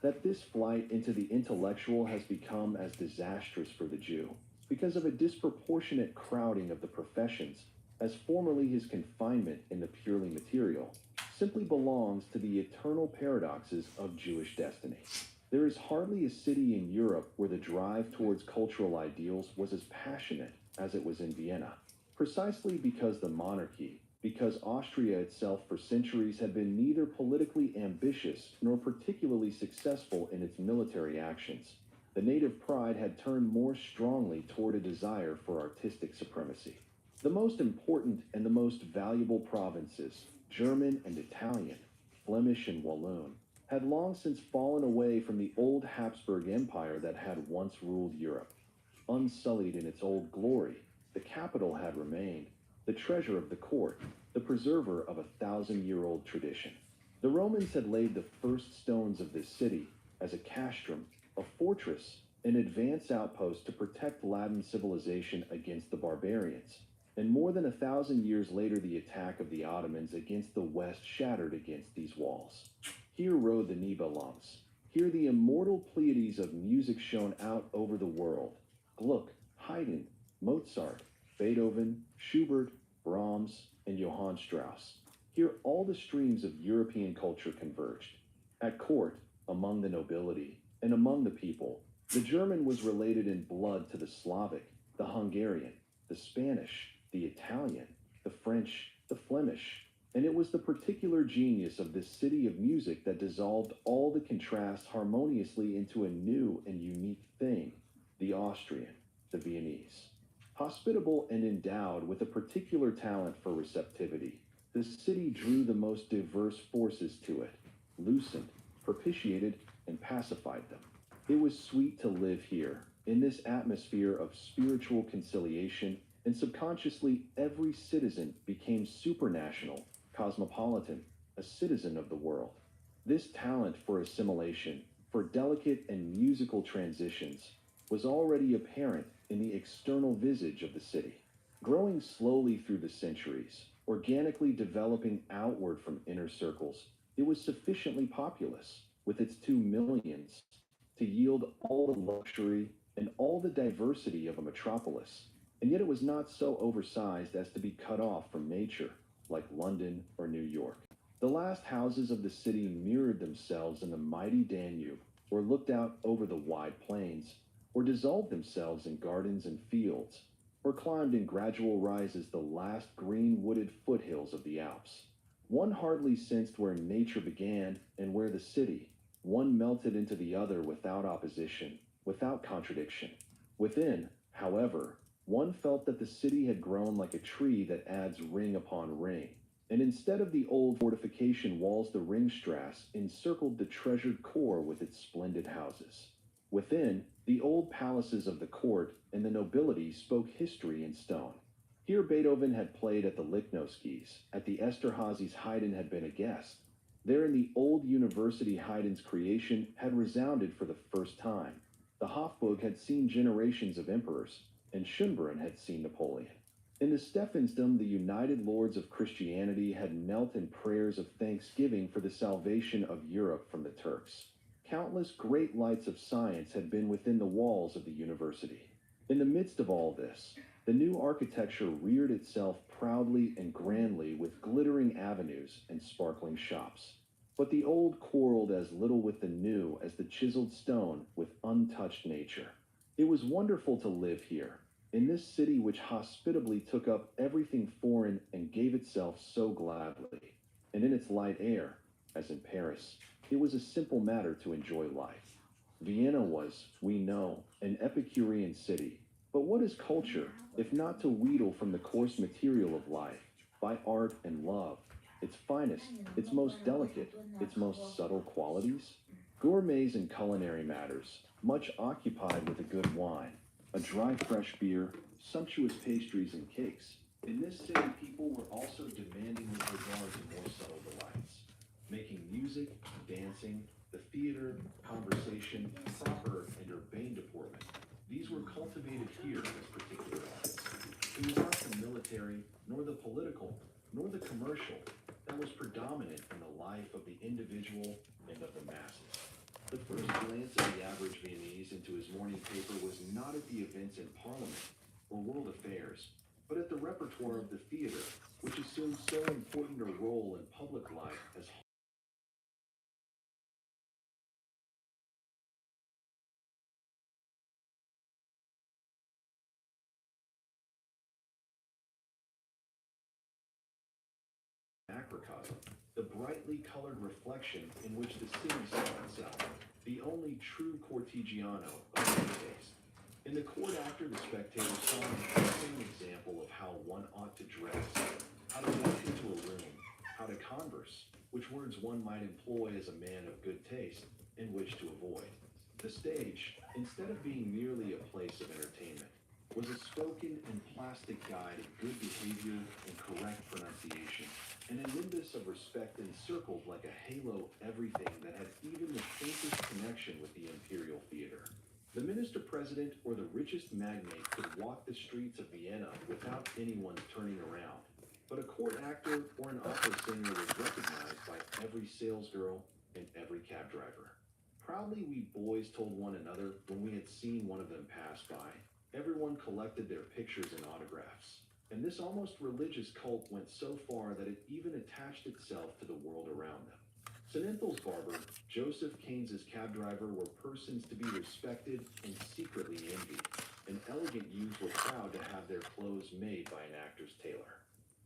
That this flight into the intellectual has become as disastrous for the Jew, because of a disproportionate crowding of the professions, as formerly his confinement in the purely material, simply belongs to the eternal paradoxes of Jewish destiny. There is hardly a city in Europe where the drive towards cultural ideals was as passionate as it was in Vienna, precisely because the monarchy, because Austria itself for centuries had been neither politically ambitious nor particularly successful in its military actions. The native pride had turned more strongly toward a desire for artistic supremacy. The most important and the most valuable provinces, German and Italian, Flemish and Walloon, had long since fallen away from the old Habsburg Empire that had once ruled Europe. Unsullied in its old glory, the capital had remained, the treasure of the court, the preserver of 1,000-year-old tradition. The Romans had laid the first stones of this city as a castrum, a fortress, an advance outpost to protect Latin civilization against the barbarians. And more than 1,000 years later, the attack of the Ottomans against the West shattered against these walls. Here rode the Nibelungs. Here the immortal Pleiades of music shone out over the world. Gluck, Haydn, Mozart, Beethoven, Schubert, Brahms, and Johann Strauss. Here all the streams of European culture converged. At court, among the nobility, and among the people, the German was related in blood to the Slavic, the Hungarian, the Spanish, the Italian, the French, the Flemish, And it was the particular genius of this city of music that dissolved all the contrasts harmoniously into a new and unique thing: the Austrian, the Viennese. Hospitable and endowed with a particular talent for receptivity, the city drew the most diverse forces to it, loosened, propitiated, and pacified them. It was sweet to live here, in this atmosphere of spiritual conciliation, and subconsciously every citizen became supranational, cosmopolitan, a citizen of the world. This talent for assimilation, for delicate and musical transitions, was already apparent in the external visage of the city. Growing slowly through the centuries, organically developing outward from inner circles, it was sufficiently populous, with its 2 millions, to yield all the luxury and all the diversity of a metropolis. And yet it was not so oversized as to be cut off from nature, like London or New York. The last houses of the city mirrored themselves in the mighty Danube, or looked out over the wide plains, or dissolved themselves in gardens and fields, or climbed in gradual rises the last green wooded foothills of the Alps. One hardly sensed where nature began and where the city. One melted into the other without opposition, without contradiction. Within, however, one felt that the city had grown like a tree that adds ring upon ring, and instead of the old fortification walls, the ringstrasse encircled the treasured core with its splendid houses. Within, the old palaces of the court and the nobility spoke history in stone. Here Beethoven had played at the Lichnowskis, at the Esterházys Haydn had been a guest. There in the old university Haydn's creation had resounded for the first time. The Hofburg had seen generations of emperors, and Schönbrunn had seen Napoleon. In the Stephansdom, the united lords of Christianity had knelt in prayers of thanksgiving for the salvation of Europe from the Turks. Countless great lights of science had been within the walls of the university. In the midst of all this, the new architecture reared itself proudly and grandly with glittering avenues and sparkling shops. But the old quarreled as little with the new as the chiseled stone with untouched nature. It was wonderful to live here, in this city which hospitably took up everything foreign and gave itself so gladly. And in its light air, as in Paris, it was a simple matter to enjoy life. Vienna was, we know, an Epicurean city. But what is culture, if not to wheedle from the coarse material of life, by art and love, its finest, its most delicate, its most subtle qualities? Gourmets in culinary matters, much occupied with a good wine, a dry fresh beer, sumptuous pastries and cakes. In this city, people were also demanding with regard to more subtle delights. Making music, dancing, the theater, conversation, proper and urbane deportment. These were cultivated here as particular arts. It was not the military, nor the political, nor the commercial that was predominant in the life of the individual and of the masses. The first glance of the average Viennese into his morning paper was not at the events in Parliament or world affairs, but at the repertoire of the theater, which assumed so important a role in public life as macrocosm, the brightly colored reflection in which the city saw itself, the only true cortigiano of human taste. In the court actor, the spectator saw an interesting example of how one ought to dress, how to walk into a room, how to converse, which words one might employ as a man of good taste, and which to avoid. The stage, instead of being merely a place of entertainment, was a spoken and plastic guide of good behavior and correct pronunciation, and a nimbus of respect encircled like a halo everything that had even the faintest connection with the imperial theater. The minister-president or the richest magnate could walk the streets of Vienna without anyone turning around, but a court actor or an opera singer was recognized by every salesgirl and every cab driver. Proudly we boys told one another when we had seen one of them pass by. Everyone collected their pictures and autographs, and this almost religious cult went so far that it even attached itself to the world around them. St. Ethel's barber, Joseph Keynes's cab driver were persons to be respected and secretly envied, and elegant youths were proud to have their clothes made by an actor's tailor.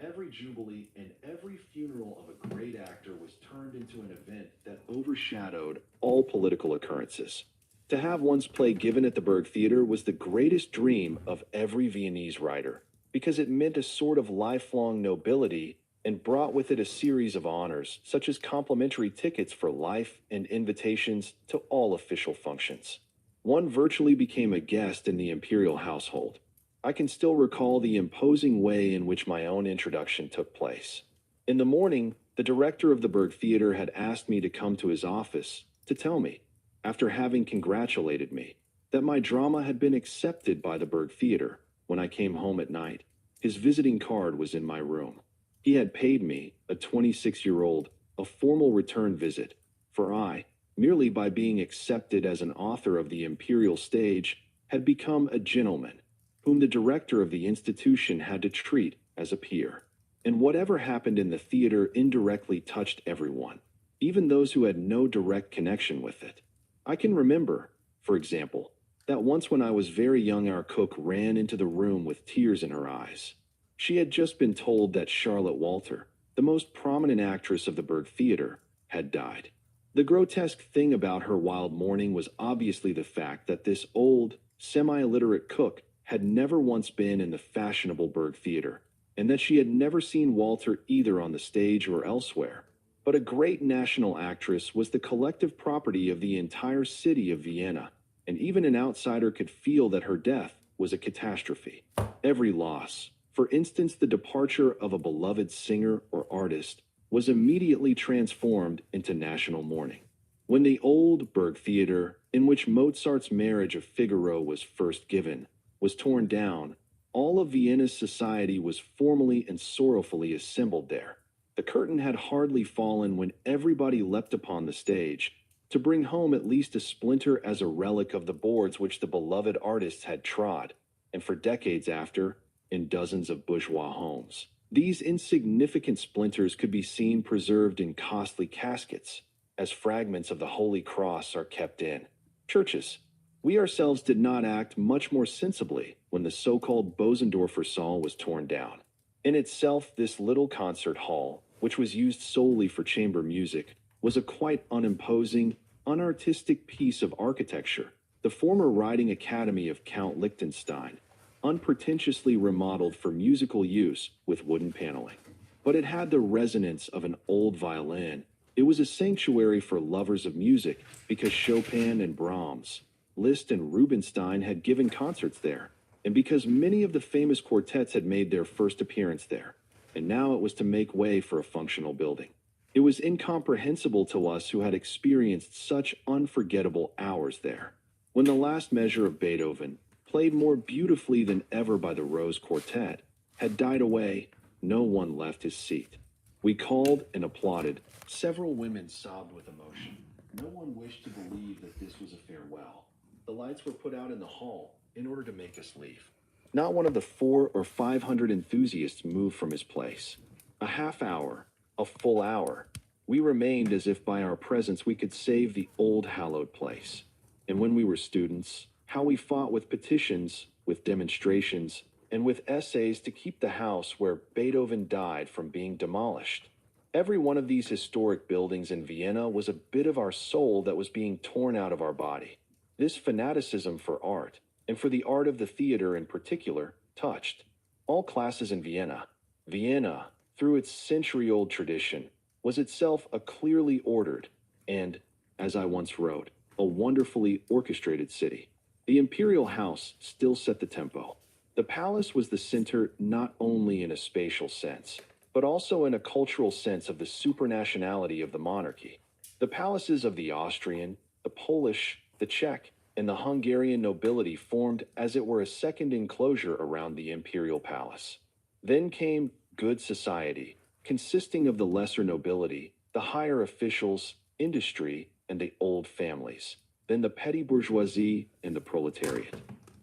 Every jubilee and every funeral of a great actor was turned into an event that overshadowed all political occurrences. To have one's play given at the Burg Theater was the greatest dream of every Viennese writer, because it meant a sort of lifelong nobility and brought with it a series of honors, such as complimentary tickets for life and invitations to all official functions. One virtually became a guest in the imperial household. I can still recall the imposing way in which my own introduction took place. In the morning, the director of the Burg Theater had asked me to come to his office to tell me, after having congratulated me, that my drama had been accepted by the Burg Theater. When I came home at night, his visiting card was in my room. He had paid me, a 26-year-old, a formal return visit, for I, merely by being accepted as an author of the imperial stage, had become a gentleman, whom the director of the institution had to treat as a peer. And whatever happened in the theater indirectly touched everyone, even those who had no direct connection with it. I can remember, for example, that once when I was very young our cook ran into the room with tears in her eyes. She had just been told that Charlotte Walter, the most prominent actress of the Burg Theater, had died. The grotesque thing about her wild mourning was obviously the fact that this old, semi-illiterate cook had never once been in the fashionable Burg Theater, and that she had never seen Walter either on the stage or elsewhere. But a great national actress was the collective property of the entire city of Vienna, and even an outsider could feel that her death was a catastrophe. Every loss, for instance the departure of a beloved singer or artist, was immediately transformed into national mourning. When the old Burg Theater, in which Mozart's Marriage of Figaro was first given, was torn down, all of Vienna's society was formally and sorrowfully assembled there. The curtain had hardly fallen when everybody leapt upon the stage to bring home at least a splinter as a relic of the boards which the beloved artists had trod, and for decades after, in dozens of bourgeois homes. These insignificant splinters could be seen preserved in costly caskets, as fragments of the Holy Cross are kept in churches. We ourselves did not act much more sensibly when the so-called Bosendorfer Saal was torn down. In itself, this little concert hall, which was used solely for chamber music, was a quite unimposing, unartistic piece of architecture, the former riding academy of Count Liechtenstein, unpretentiously remodeled for musical use with wooden paneling. But it had the resonance of an old violin. It was a sanctuary for lovers of music because Chopin and Brahms, Liszt and Rubinstein had given concerts there, and because many of the famous quartets had made their first appearance there, and now it was to make way for a functional building. It was incomprehensible to us who had experienced such unforgettable hours there. When the last measure of Beethoven, played more beautifully than ever by the Rose Quartet, had died away, no one left his seat. We called and applauded. Several women sobbed with emotion. No one wished to believe that this was a farewell. The lights were put out in the hall in order to make us leave. Not one of the 400 or 500 enthusiasts moved from his place. A half hour, a full hour, we remained as if by our presence we could save the old hallowed place. And when we were students, how we fought with petitions, with demonstrations, and with essays to keep the house where Beethoven died from being demolished. Every one of these historic buildings in Vienna was a bit of our soul that was being torn out of our body. This fanaticism for art, and for the art of the theater in particular, touched all classes in Vienna. Vienna, through its century-old tradition, was itself a clearly ordered and, as I once wrote, a wonderfully orchestrated city. The imperial house still set the tempo. The palace was the center not only in a spatial sense, but also in a cultural sense of the supranationality of the monarchy. The palaces of the Austrian, the Polish, the Czech, and the Hungarian nobility formed as it were a second enclosure around the imperial palace. Then came good society, consisting of the lesser nobility, the higher officials, industry, and the old families. Then the petty bourgeoisie and the proletariat.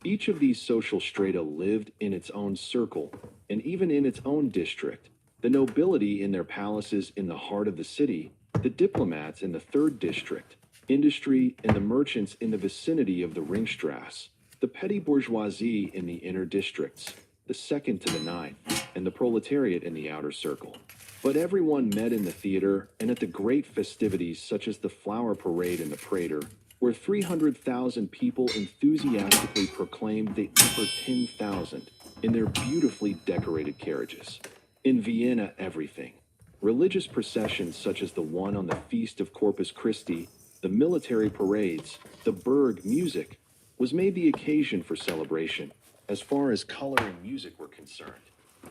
Each of these social strata lived in its own circle, and even in its own district. The nobility in their palaces in the heart of the city, the diplomats in the third district, industry and the merchants in the vicinity of the Ringstrasse, the petty bourgeoisie in the inner districts, the second to the ninth, and the proletariat in the outer circle. But everyone met in the theater and at the great festivities such as the flower parade in the Prater, where 300,000 people enthusiastically proclaimed the upper 10,000 in their beautifully decorated carriages. In Vienna, everything. Religious processions such as the one on the Feast of Corpus Christi, the military parades, the Berg music, was made the occasion for celebration, as far as color and music were concerned.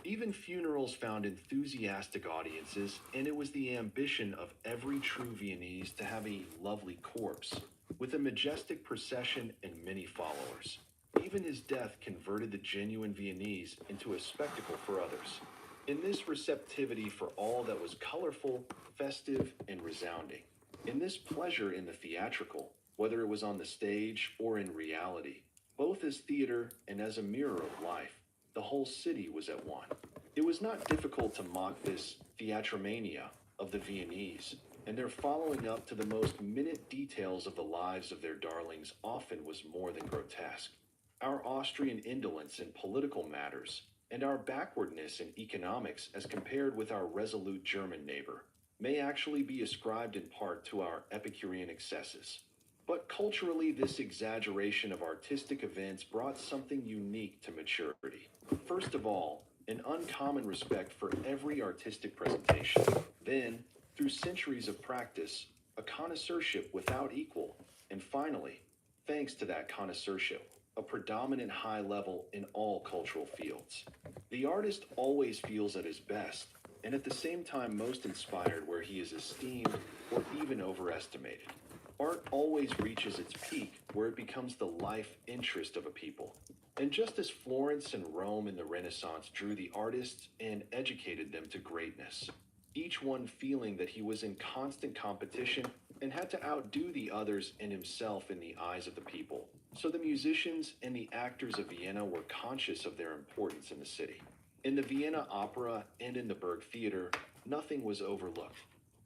Even funerals found enthusiastic audiences, and it was the ambition of every true Viennese to have a lovely corpse, with a majestic procession and many followers. Even his death converted the genuine Viennese into a spectacle for others. In this receptivity for all that was colorful, festive, and resounding. In this pleasure in the theatrical, whether it was on the stage or in reality, both as theater and as a mirror of life, the whole city was at one. It was not difficult to mock this theatromania of the Viennese, and their following up to the most minute details of the lives of their darlings often was more than grotesque. Our Austrian indolence in political matters, and our backwardness in economics as compared with our resolute German neighbor, may actually be ascribed in part to our Epicurean excesses. But culturally, this exaggeration of artistic events brought something unique to maturity. First of all, an uncommon respect for every artistic presentation. Then, through centuries of practice, a connoisseurship without equal. And finally, thanks to that connoisseurship, a predominant high level in all cultural fields. The artist always feels at his best, and at the same time most inspired where he is esteemed or even overestimated. Art always reaches its peak where it becomes the life interest of a people. And just as Florence and Rome in the Renaissance drew the artists and educated them to greatness, each one feeling that he was in constant competition and had to outdo the others and himself in the eyes of the people. So the musicians and the actors of Vienna were conscious of their importance in the city. In the Vienna Opera and in the Berg Theater, nothing was overlooked.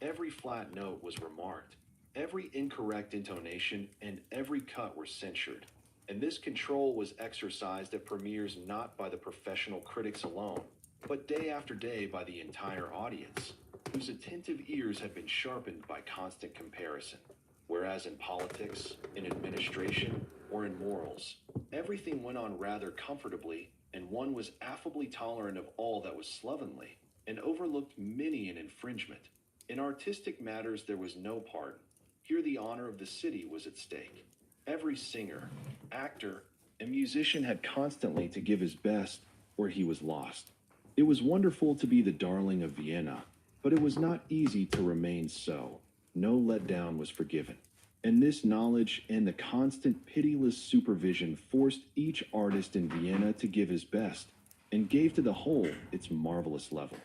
Every flat note was remarked. Every incorrect intonation and every cut were censured. And this control was exercised at premieres not by the professional critics alone, but day after day by the entire audience, whose attentive ears had been sharpened by constant comparison. Whereas in politics, in administration, or in morals, everything went on rather comfortably, and one was affably tolerant of all that was slovenly, and overlooked many an infringement. In artistic matters there was no pardon. Here the honor of the city was at stake. Every singer, actor, and musician had constantly to give his best, or he was lost. It was wonderful to be the darling of Vienna, but it was not easy to remain so. No letdown was forgiven. And this knowledge and the constant pitiless supervision forced each artist in Vienna to give his best, and gave to the whole its marvelous level.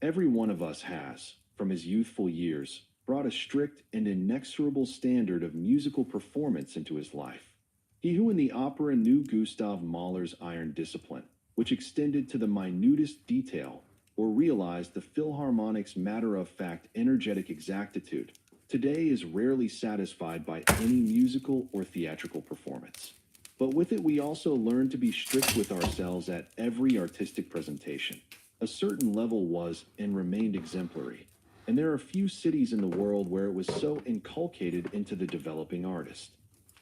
Every one of us has, from his youthful years, brought a strict and inexorable standard of musical performance into his life. He who in the opera knew Gustav Mahler's iron discipline, which extended to the minutest detail, or realized the Philharmonic's matter-of-fact energetic exactitude, today is rarely satisfied by any musical or theatrical performance. But with it we also learn to be strict with ourselves at every artistic presentation. A certain level was and remained exemplary, and there are few cities in the world where it was so inculcated into the developing artist.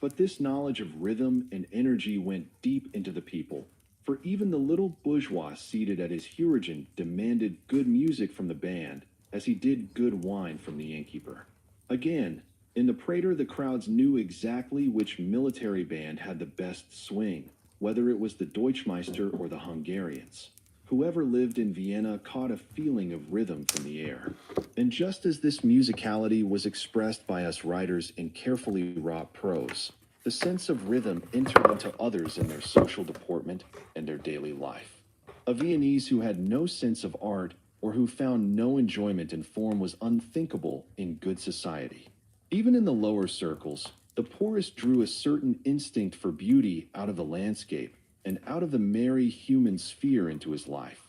But this knowledge of rhythm and energy went deep into the people, for even the little bourgeois seated at his Hurigen demanded good music from the band, as he did good wine from the innkeeper. Again, in the Prater the crowds knew exactly which military band had the best swing, whether it was the Deutschmeister or the Hungarians. Whoever lived in Vienna caught a feeling of rhythm from the air. And just as this musicality was expressed by us writers in carefully wrought prose, the sense of rhythm entered into others in their social deportment and their daily life. A Viennese who had no sense of art or who found no enjoyment in form was unthinkable in good society. Even in the lower circles, the poorest drew a certain instinct for beauty out of the landscape and out of the merry human sphere into his life.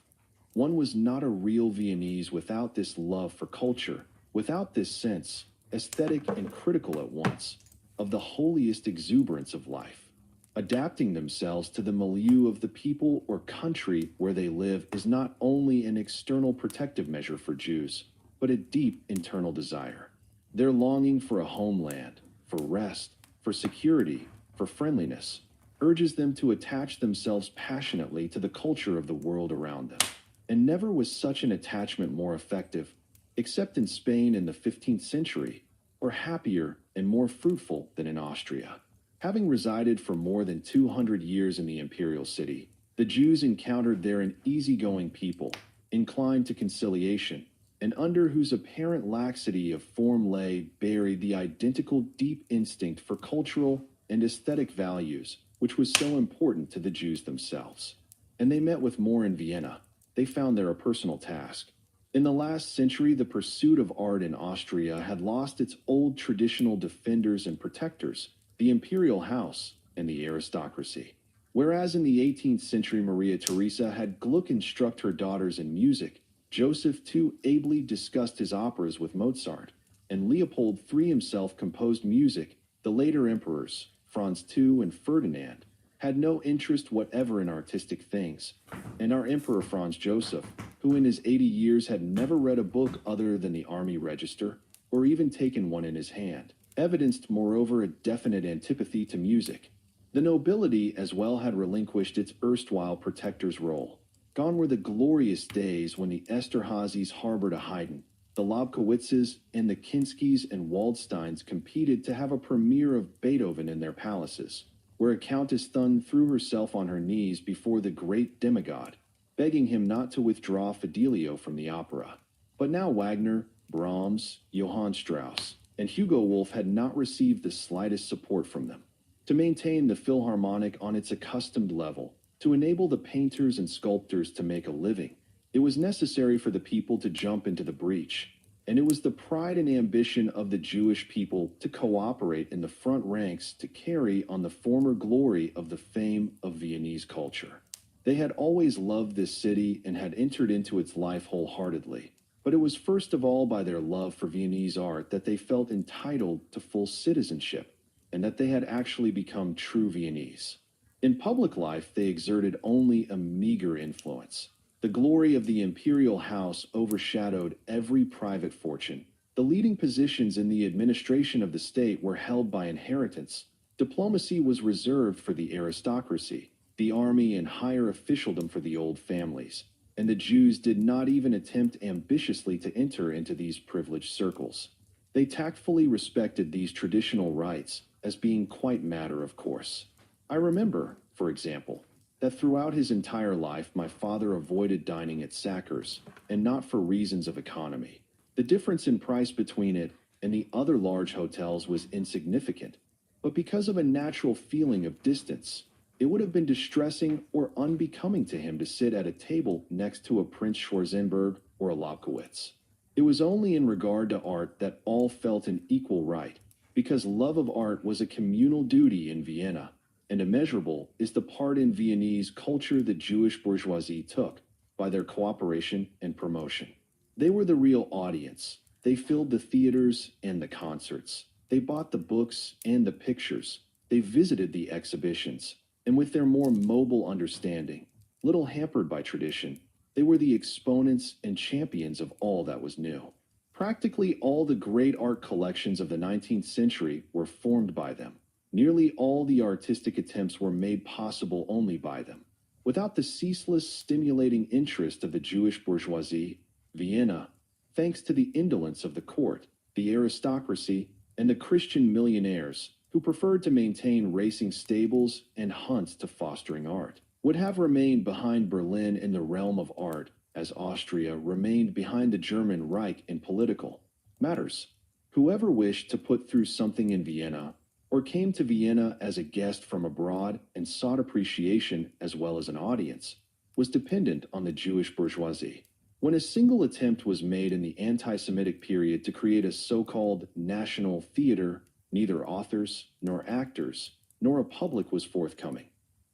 One was not a real Viennese without this love for culture, without this sense, aesthetic and critical at once, of the holiest exuberance of life. Adapting themselves to the milieu of the people or country where they live is not only an external protective measure for Jews, but a deep internal desire. Their longing for a homeland, for rest, for security, for friendliness, urges them to attach themselves passionately to the culture of the world around them. And never was such an attachment more effective, except in Spain in the 15th century, or happier and more fruitful than in Austria. Having resided for more than 200 years in the imperial city, the Jews encountered there an easygoing people, inclined to conciliation, and under whose apparent laxity of form lay buried the identical deep instinct for cultural and aesthetic values, which was so important to the Jews themselves. And they met with more in Vienna. They found there a personal task. In the last century, the pursuit of art in Austria had lost its old traditional defenders and protectors, the imperial house and the aristocracy. Whereas in the 18th century Maria Theresa had Gluck instruct her daughters in music, Joseph too ably discussed his operas with Mozart, and Leopold III himself composed music, the later emperors, Franz II and Ferdinand, had no interest whatever in artistic things, and our Emperor Franz Joseph, who in his 80 years had never read a book other than the Army Register, or even taken one in his hand, evidenced moreover a definite antipathy to music. The nobility as well had relinquished its erstwhile protector's role. Gone were the glorious days when the Esterházys harbored a Haydn, the Lobkowitzes and the Kinskys and Waldsteins competed to have a premiere of Beethoven in their palaces, where a Countess Thun threw herself on her knees before the great demigod, begging him not to withdraw Fidelio from the opera. But now Wagner, Brahms, Johann Strauss, and Hugo Wolf had not received the slightest support from them. To maintain the Philharmonic on its accustomed level, to enable the painters and sculptors to make a living, it was necessary for the people to jump into the breach, and it was the pride and ambition of the Jewish people to cooperate in the front ranks to carry on the former glory of the fame of Viennese culture. They had always loved this city and had entered into its life wholeheartedly. But it was first of all by their love for Viennese art that they felt entitled to full citizenship, and that they had actually become true Viennese. In public life, they exerted only a meager influence. The glory of the imperial house overshadowed every private fortune. The leading positions in the administration of the state were held by inheritance. Diplomacy was reserved for the aristocracy, the army and higher officialdom for the old families. And the Jews did not even attempt ambitiously to enter into these privileged circles. They tactfully respected these traditional rights as being quite matter of course. I remember, for example, that throughout his entire life my father avoided dining at Sacker's, and not for reasons of economy. The difference in price between it and the other large hotels was insignificant, but because of a natural feeling of distance, it would have been distressing or unbecoming to him to sit at a table next to a Prince Schwarzenberg or a Lobkowitz. It was only in regard to art that all felt an equal right, because love of art was a communal duty in Vienna, and immeasurable is the part in Viennese culture the Jewish bourgeoisie took by their cooperation and promotion. They were the real audience. They filled the theaters and the concerts. They bought the books and the pictures. They visited the exhibitions. And with their more mobile understanding, little hampered by tradition, they were the exponents and champions of all that was new. Practically all the great art collections of the 19th century were formed by them. Nearly all the artistic attempts were made possible only by them. Without the ceaseless, stimulating interest of the Jewish bourgeoisie, Vienna, thanks to the indolence of the court, the aristocracy, and the Christian millionaires, who preferred to maintain racing stables and hunts to fostering art, would have remained behind Berlin in the realm of art, as Austria remained behind the German Reich in political matters. Whoever wished to put through something in Vienna, or came to Vienna as a guest from abroad and sought appreciation as well as an audience, was dependent on the Jewish bourgeoisie. When a single attempt was made in the anti-Semitic period to create a so-called national theater, neither authors, nor actors, nor a public was forthcoming.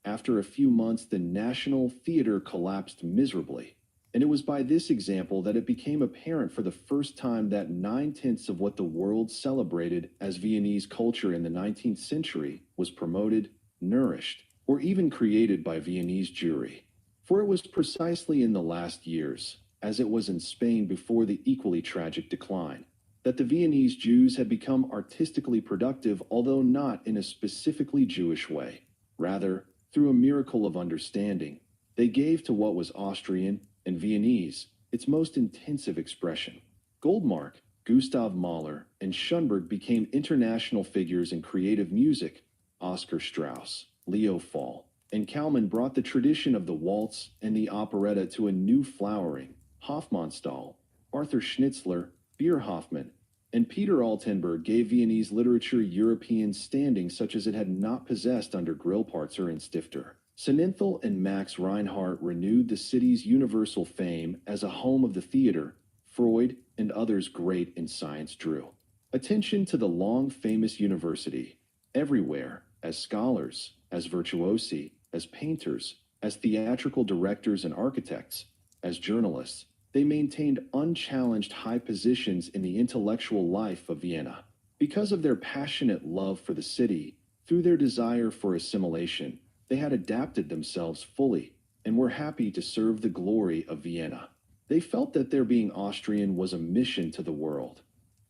After a few months, the National Theater collapsed miserably, and it was by this example that it became apparent for the first time that 9/10 of what the world celebrated as Viennese culture in the 19th century was promoted nourished, or even created by Viennese Jewry. For it was precisely in the last years, as it was in Spain before the equally tragic decline, that the Viennese Jews had become artistically productive, although not in a specifically Jewish way. Rather, through a miracle of understanding, they gave to what was Austrian and Viennese its most intensive expression. Goldmark, Gustav Mahler, and Schoenberg became international figures in creative music. Oscar Strauss, Leo Fall, and Kalman brought the tradition of the waltz and the operetta to a new flowering. Hofmannsthal, Arthur Schnitzler, Bierhoffmann, and Peter Altenburg gave Viennese literature European standing such as it had not possessed under Grillparzer and Stifter. Sonnenthal and Max Reinhardt renewed the city's universal fame as a home of the theater. Freud and others great in science drew attention to the long-famous university. Everywhere, as scholars, as virtuosi, as painters, as theatrical directors and architects, as journalists, they maintained unchallenged high positions in the intellectual life of Vienna. Because of their passionate love for the city, through their desire for assimilation, they had adapted themselves fully and were happy to serve the glory of Vienna. They felt that their being Austrian was a mission to the world.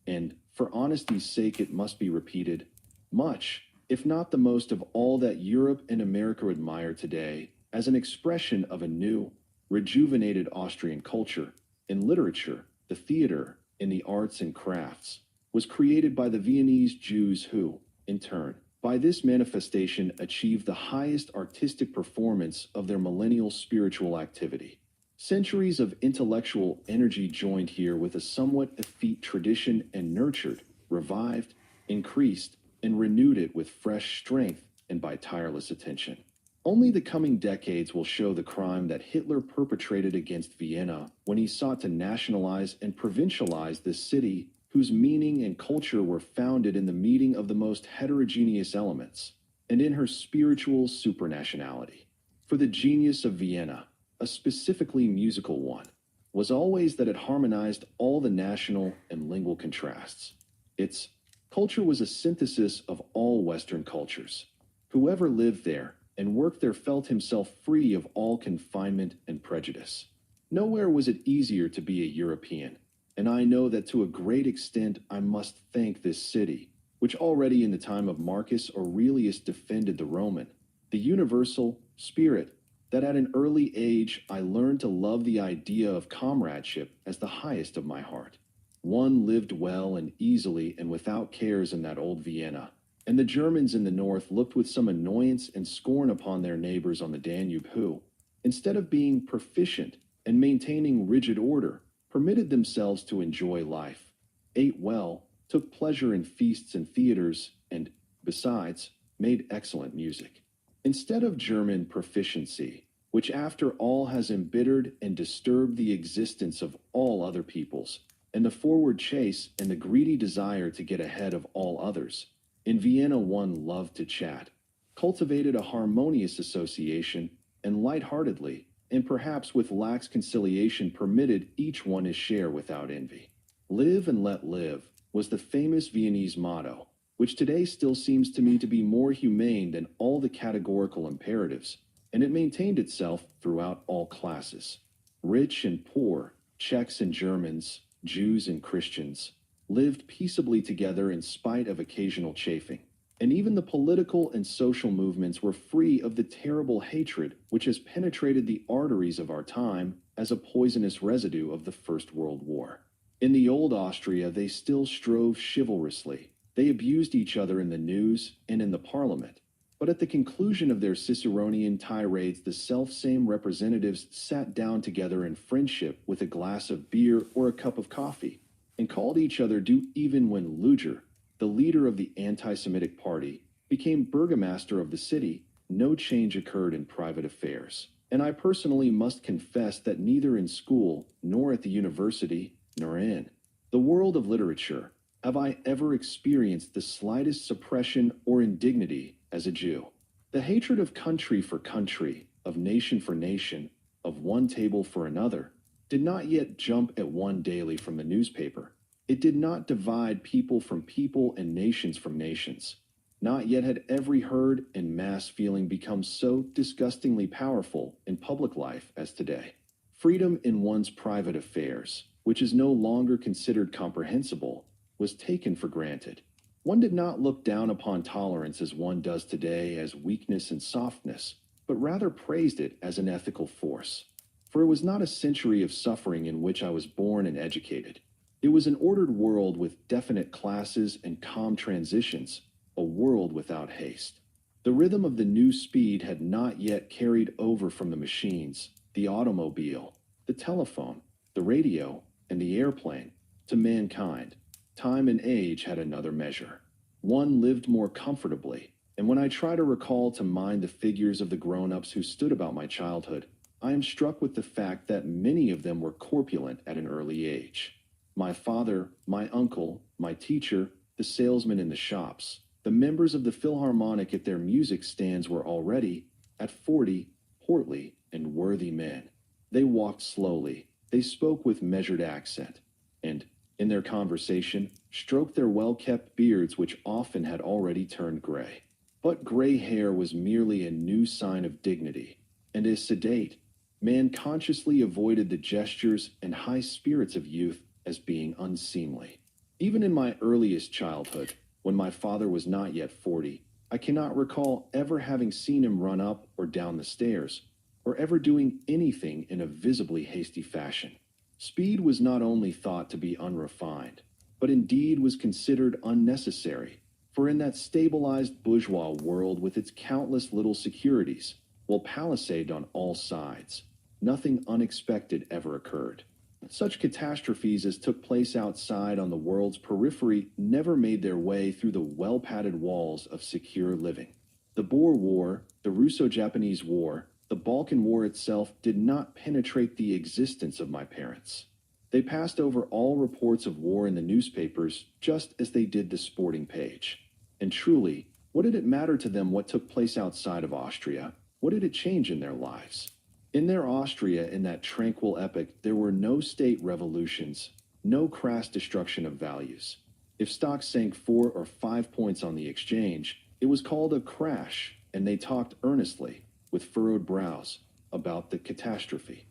And, for honesty's sake it must be repeated, much, if not the most of all that Europe and America admire today, as an expression of a new, rejuvenated Austrian culture, in literature, the theater, in the arts and crafts, was created by the Viennese Jews who, in turn, by this manifestation achieved the highest artistic performance of their millennial spiritual activity. Centuries of intellectual energy joined here with a somewhat effete tradition and nurtured, revived, increased, and renewed it with fresh strength and by tireless attention. Only the coming decades will show the crime that Hitler perpetrated against Vienna when he sought to nationalize and provincialize this city whose meaning and culture were founded in the meeting of the most heterogeneous elements, and in her spiritual supranationality. For the genius of Vienna, a specifically musical one, was always that it harmonized all the national and lingual contrasts. Its culture was a synthesis of all Western cultures. Whoever lived there and worked there felt himself free of all confinement and prejudice. Nowhere was it easier to be a European, and I know that to a great extent I must thank this city, which already in the time of Marcus Aurelius defended the Roman, the universal spirit, that at an early age I learned to love the idea of comradeship as the highest of my heart. One lived well and easily and without cares in that old Vienna, and the Germans in the north looked with some annoyance and scorn upon their neighbors on the Danube who, instead of being proficient and maintaining rigid order, permitted themselves to enjoy life, ate well, took pleasure in feasts and theaters, and, besides, made excellent music. Instead of German proficiency, which after all has embittered and disturbed the existence of all other peoples, and the forward chase and the greedy desire to get ahead of all others, in Vienna one loved to chat, cultivated a harmonious association, and light-heartedly, and perhaps with lax conciliation permitted each one his share without envy. Live and let live was the famous Viennese motto, which today still seems to me to be more humane than all the categorical imperatives, and it maintained itself throughout all classes. Rich and poor, Czechs and Germans, Jews and Christians, lived peaceably together in spite of occasional chafing. And even the political and social movements were free of the terrible hatred which has penetrated the arteries of our time as a poisonous residue of the First World War. In the old Austria, they still strove chivalrously. They abused each other in the news and in the parliament. But at the conclusion of their Ciceronian tirades, the self-same representatives sat down together in friendship with a glass of beer or a cup of coffee, and called each other do even when Luger, the leader of the anti-Semitic party, became burgomaster of the city, no change occurred in private affairs. And I personally must confess that neither in school, nor at the university, nor in the world of literature, have I ever experienced the slightest suppression or indignity as a Jew. The hatred of country for country, of nation for nation, of one table for another, did not yet jump at one daily from the newspaper. It did not divide people from people and nations from nations. Not yet had every herd and mass feeling become so disgustingly powerful in public life as today. Freedom in one's private affairs, which is no longer considered comprehensible, was taken for granted. One did not look down upon tolerance as one does today as weakness and softness, but rather praised it as an ethical force. For it was not a century of suffering in which I was born and educated. It was an ordered world with definite classes and calm transitions, a world without haste. The rhythm of the new speed had not yet carried over from the machines, the automobile, the telephone, the radio, and the airplane, to mankind. Time and age had another measure. One lived more comfortably, and when I try to recall to mind the figures of the grown-ups who stood about my childhood, I am struck with the fact that many of them were corpulent at an early age. My father, my uncle, my teacher, the salesman in the shops, the members of the Philharmonic at their music stands were already, at 40, portly and worthy men. They walked slowly, they spoke with measured accent, and, in their conversation, stroked their well-kept beards which often had already turned gray. But gray hair was merely a new sign of dignity, and as sedate, man consciously avoided the gestures and high spirits of youth as being unseemly. Even in my earliest childhood, when my father was not yet 40, I cannot recall ever having seen him run up or down the stairs, or ever doing anything in a visibly hasty fashion. Speed was not only thought to be unrefined, but indeed was considered unnecessary, for in that stabilized bourgeois world with its countless little securities, well palisaded on all sides, nothing unexpected ever occurred. Such catastrophes as took place outside on the world's periphery never made their way through the well-padded walls of secure living. The Boer War, the Russo-Japanese War, the Balkan War itself did not penetrate the existence of my parents. They passed over all reports of war in the newspapers just as they did the sporting page. And truly, what did it matter to them what took place outside of Austria? What did it change in their lives? In their Austria, in that tranquil epoch, there were no state revolutions, no crass destruction of values. If stocks sank 4 or 5 points on the exchange, it was called a crash, and they talked earnestly, with furrowed brows, about the catastrophe.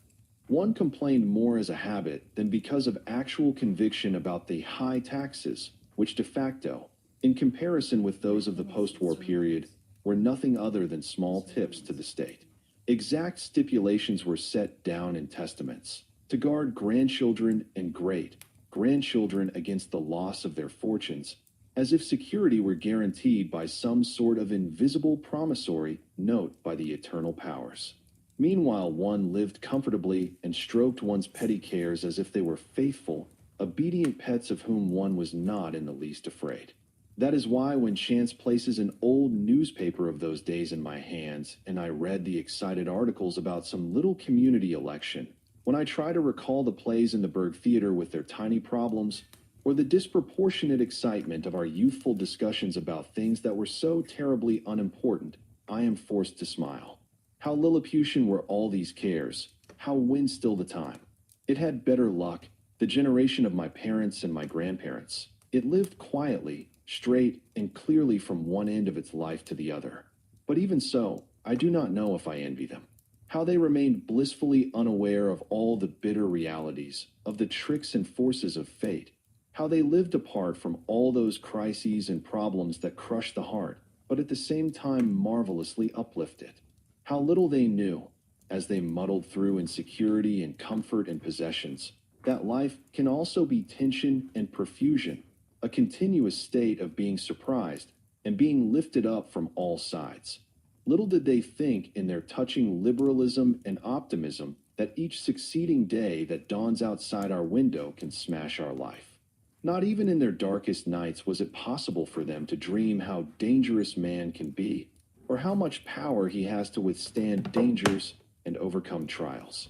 One complained more as a habit than because of actual conviction about the high taxes, which de facto, in comparison with those of the post-war period, were nothing other than small tips to the state. Exact stipulations were set down in testaments to guard grandchildren and great-grandchildren against the loss of their fortunes, as if security were guaranteed by some sort of invisible promissory note by the eternal powers. Meanwhile, one lived comfortably and stroked one's petty cares as if they were faithful, obedient pets of whom one was not in the least afraid. That is why when chance places an old newspaper of those days in my hands, and I read the excited articles about some little community election, when I try to recall the plays in the Berg Theater with their tiny problems, or the disproportionate excitement of our youthful discussions about things that were so terribly unimportant, I am forced to smile. How Lilliputian were all these cares, how win still the time. It had better luck, the generation of my parents and my grandparents. It lived quietly, straight and clearly from one end of its life to the other. But even so, I do not know if I envy them. How they remained blissfully unaware of all the bitter realities, of the tricks and forces of fate. How they lived apart from all those crises and problems that crush the heart, but at the same time marvelously uplift it. How little they knew, as they muddled through in security and comfort and possessions, that life can also be tension and profusion, a continuous state of being surprised and being lifted up from all sides. Little did they think in their touching liberalism and optimism that each succeeding day that dawns outside our window can smash our life. Not even in their darkest nights was it possible for them to dream how dangerous man can be, or how much power he has to withstand dangers and overcome trials.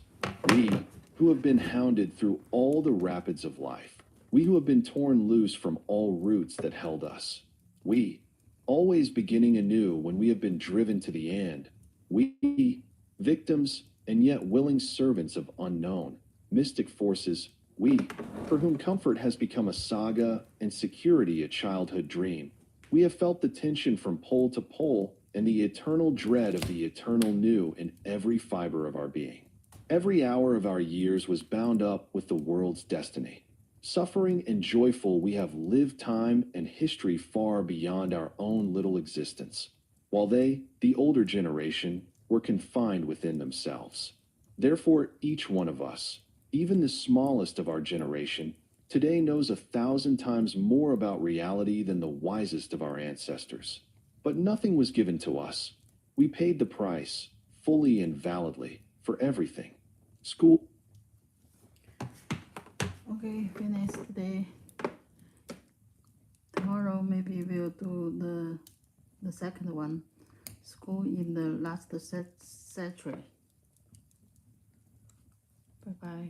We, who have been hounded through all the rapids of life, we who have been torn loose from all roots that held us. We, always beginning anew when we have been driven to the end. We, victims and yet willing servants of unknown, mystic forces. We, for whom comfort has become a saga and security a childhood dream. We have felt the tension from pole to pole and the eternal dread of the eternal new in every fiber of our being. Every hour of our years was bound up with the world's destiny. Suffering and joyful, we have lived time and history far beyond our own little existence, while they, the older generation, were confined within themselves. Therefore, each one of us, even the smallest of our generation, today knows 1,000 times more about reality than the wisest of our ancestors. But nothing was given to us. We paid the price, fully and validly, for everything. School. Okay, finish today. Tomorrow maybe we'll do the second one. School in the last century. Bye bye.